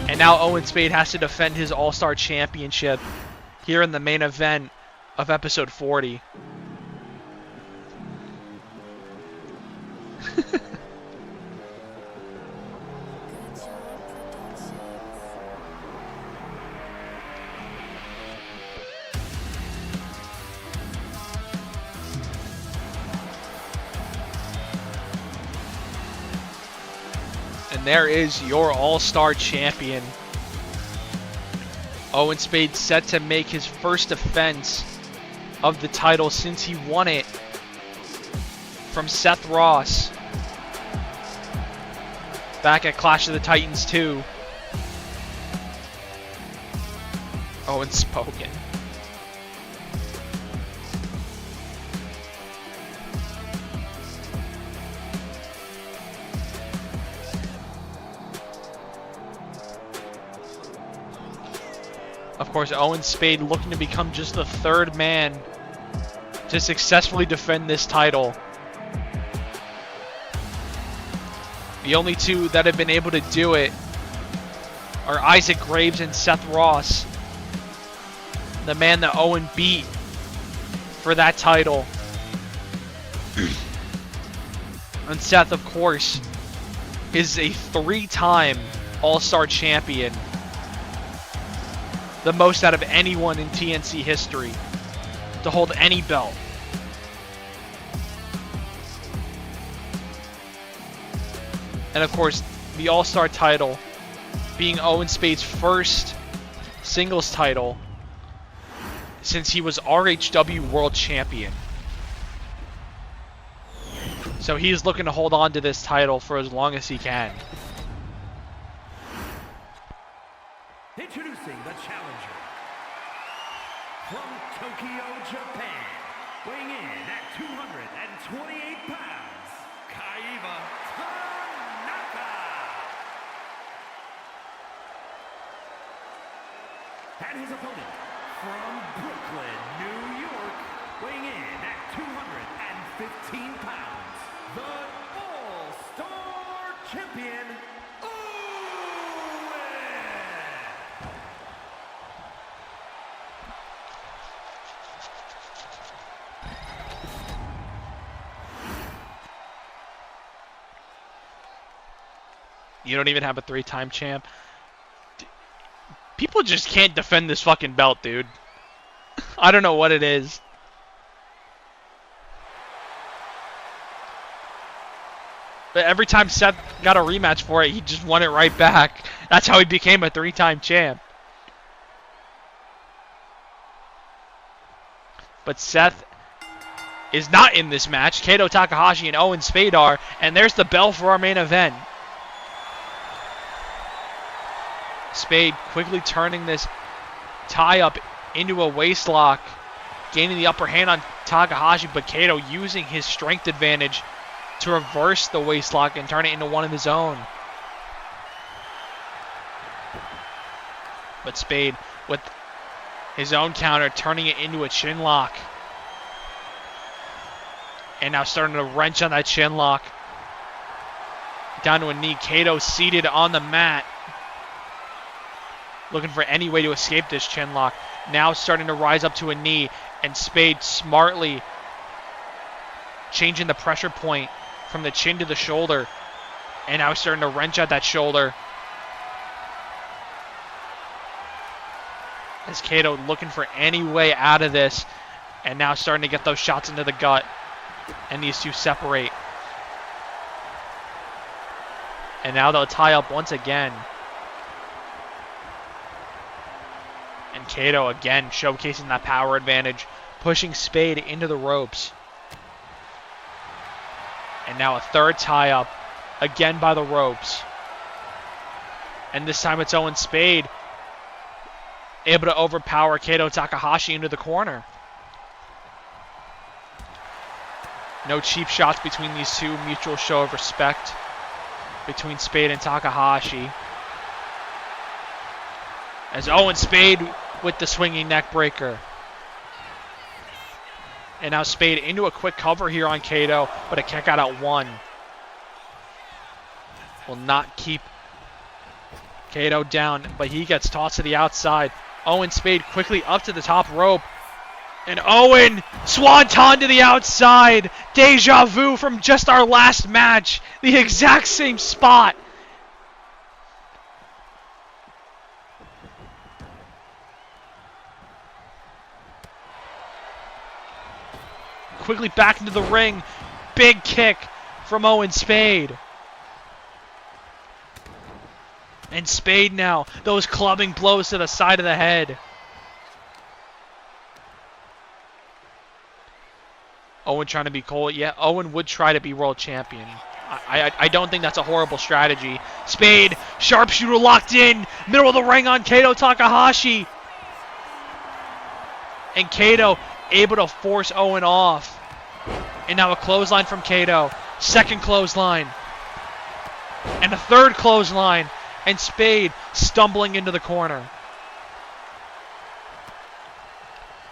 And now Owen Spade has to defend his All-Star Championship here in the main event of episode 40. And there is your All-Star Champion. Owen Spade set to make his first defense of the title since he won it from Seth Ross back at Clash of the Titans 2. Owen spoken. Of course, Owen Spade looking to become just the third man to successfully defend this title. The only two that have been able to do it are Isaac Graves and Seth Ross, the man that Owen beat for that title. And Seth, of course, is a 3-time All-Star champion. The most out of anyone in TNC history to hold any belt. And of course, the All-Star title being Owen Spade's first singles title since he was RHW World Champion. So he's looking to hold on to this title for as long as he can. Introducing the challenger from Tokyo, Japan, weighing in at 228 pounds, Kaiba Tanaka. And his opponent from Brooklyn, New York, weighing in at 215 pounds, the All-Star Champion, Owen! You don't even have a 3-time champ. People just can't defend this fucking belt, dude. I don't know what it is. But every time Seth got a rematch for it, he just won it right back. That's how he became a 3-time champ. But Seth is not in this match. Kato Takahashi and Owen Spade are. And there's the bell for our main event. Spade quickly turning this tie-up into a waistlock, gaining the upper hand on Takahashi, but Kato using his strength advantage to reverse the waistlock and turn it into one of his own. But Spade, with his own counter, turning it into a chin lock. And now starting to wrench on that chin lock. Down to a knee. Kato seated on the mat, looking for any way to escape this chin lock. Now starting to rise up to a knee, and Spade smartly changing the pressure point from the chin to the shoulder, and now starting to wrench out that shoulder. As Kato looking for any way out of this, and now starting to get those shots into the gut, and these two separate. And now they'll tie up once again. And Kato again showcasing that power advantage, pushing Spade into the ropes. And now a third tie-up, again by the ropes. And this time it's Owen Spade able to overpower Kato Takahashi into the corner. No cheap shots between these two, mutual show of respect between Spade and Takahashi. As Owen Spade with the swinging neck breaker. And now Spade into a quick cover here on Kato, but a kick out at 1 will not keep Kato down, but he gets tossed to the outside. Owen Spade quickly up to the top rope. And Owen, swanton to the outside. Deja vu from just our last match. The exact same spot. Quickly back into the ring. Big kick from Owen Spade. And Spade now, those clubbing blows to the side of the head. Owen trying to be cold. Yeah, Owen would try to be world champion. I don't think that's a horrible strategy. Spade, sharpshooter locked in. Middle of the ring on Kato Takahashi. And Kato able to force Owen off. And now a clothesline from Kato. Second clothesline. And a third clothesline. And Spade stumbling into the corner.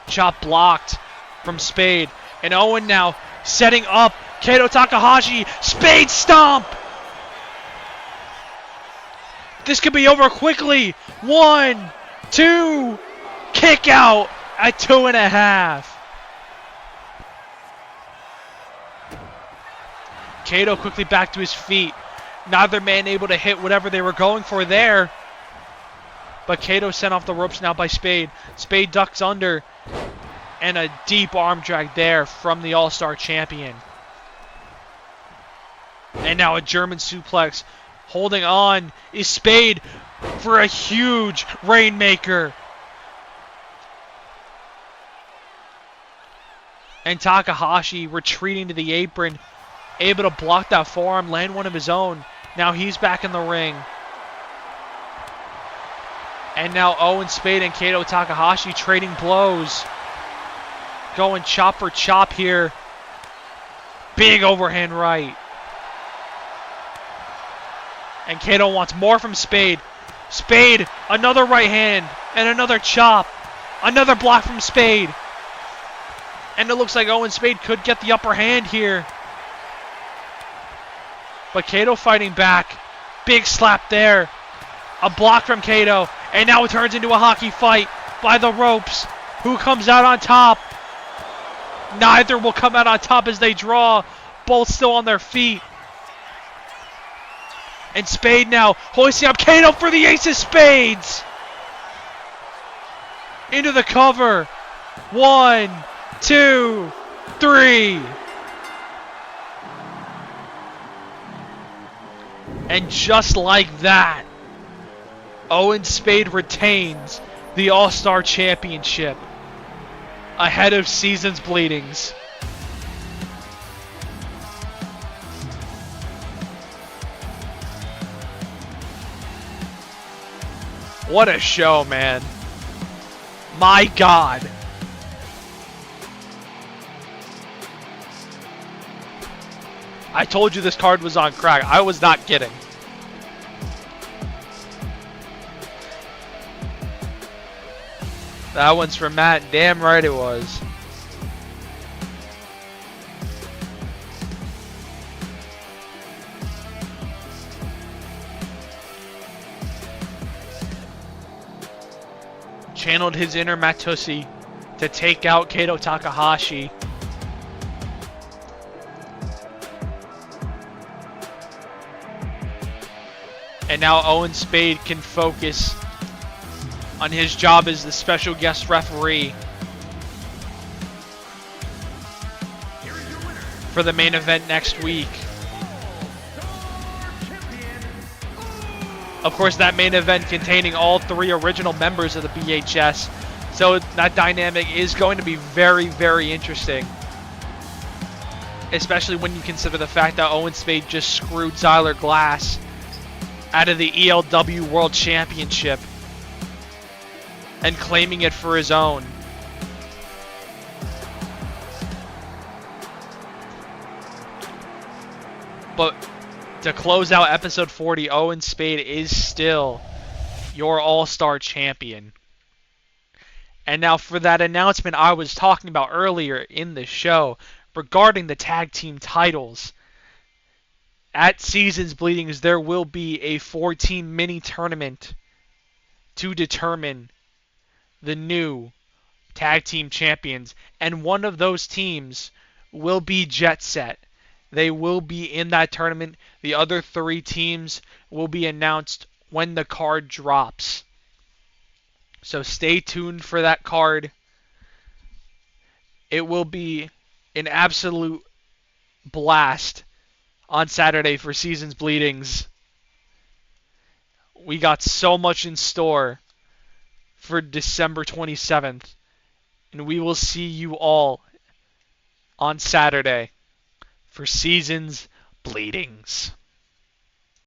Chop blocked from Spade. And Owen now setting up Kato Takahashi. Spade stomp! This could be over quickly. 1, 2, kick out at 2.5. Kato quickly back to his feet. Neither man able to hit whatever they were going for there. But Kato sent off the ropes now by Spade. Spade ducks under. And a deep arm drag there from the All-Star champion. And now a German suplex Holding on is Spade for a huge Rainmaker. And Takahashi retreating to the apron, able to block that forearm, land one of his own. Now he's back in the ring. And now Owen Spade and Kato Takahashi trading blows. Going chop for chop here. Big overhand right. And Kato wants more from Spade. Spade, another right hand and another chop. Another block from Spade. And it looks like Owen Spade could get the upper hand here. But Kato fighting back. Big slap there. A block from Kato. And now it turns into a hockey fight by the ropes. Who comes out on top? Neither will come out on top as they draw. Both still on their feet. And Spade now hoisting up Kato for the ace of spades. Into the cover. 1, 2, 3. And just like that, Owen Spade retains the All-Star Championship ahead of Season's Bleedings. What a show, man. My God. I told you this card was on crack. I was not kidding. That one's for Matt. Damn right it was. Channeled his inner Matusi to take out Kato Takahashi. And now Owen Spade can focus on his job as the special guest referee for the main event next week. Of course, that main event containing all 3 original members of the BHS. So that dynamic is going to be very, very interesting. Especially when you consider the fact that Owen Spade just screwed Zyler Glass out of the ELW World Championship and claiming it for his own. But to close out episode 40, Owen Spade is still your All-Star champion. And now for that announcement I was talking about earlier in the show regarding the tag team titles. At Seasons Bleedings, there will be a 4-team mini tournament to determine the new tag team champions. And one of those teams will be Jet Set. They will be in that tournament. The other 3 teams will be announced when the card drops. So stay tuned for that card. It will be an absolute blast on Saturday for Seasons Bleedings. We got so much in store for December 27th. And we will see you all on Saturday for Seasons Bleedings.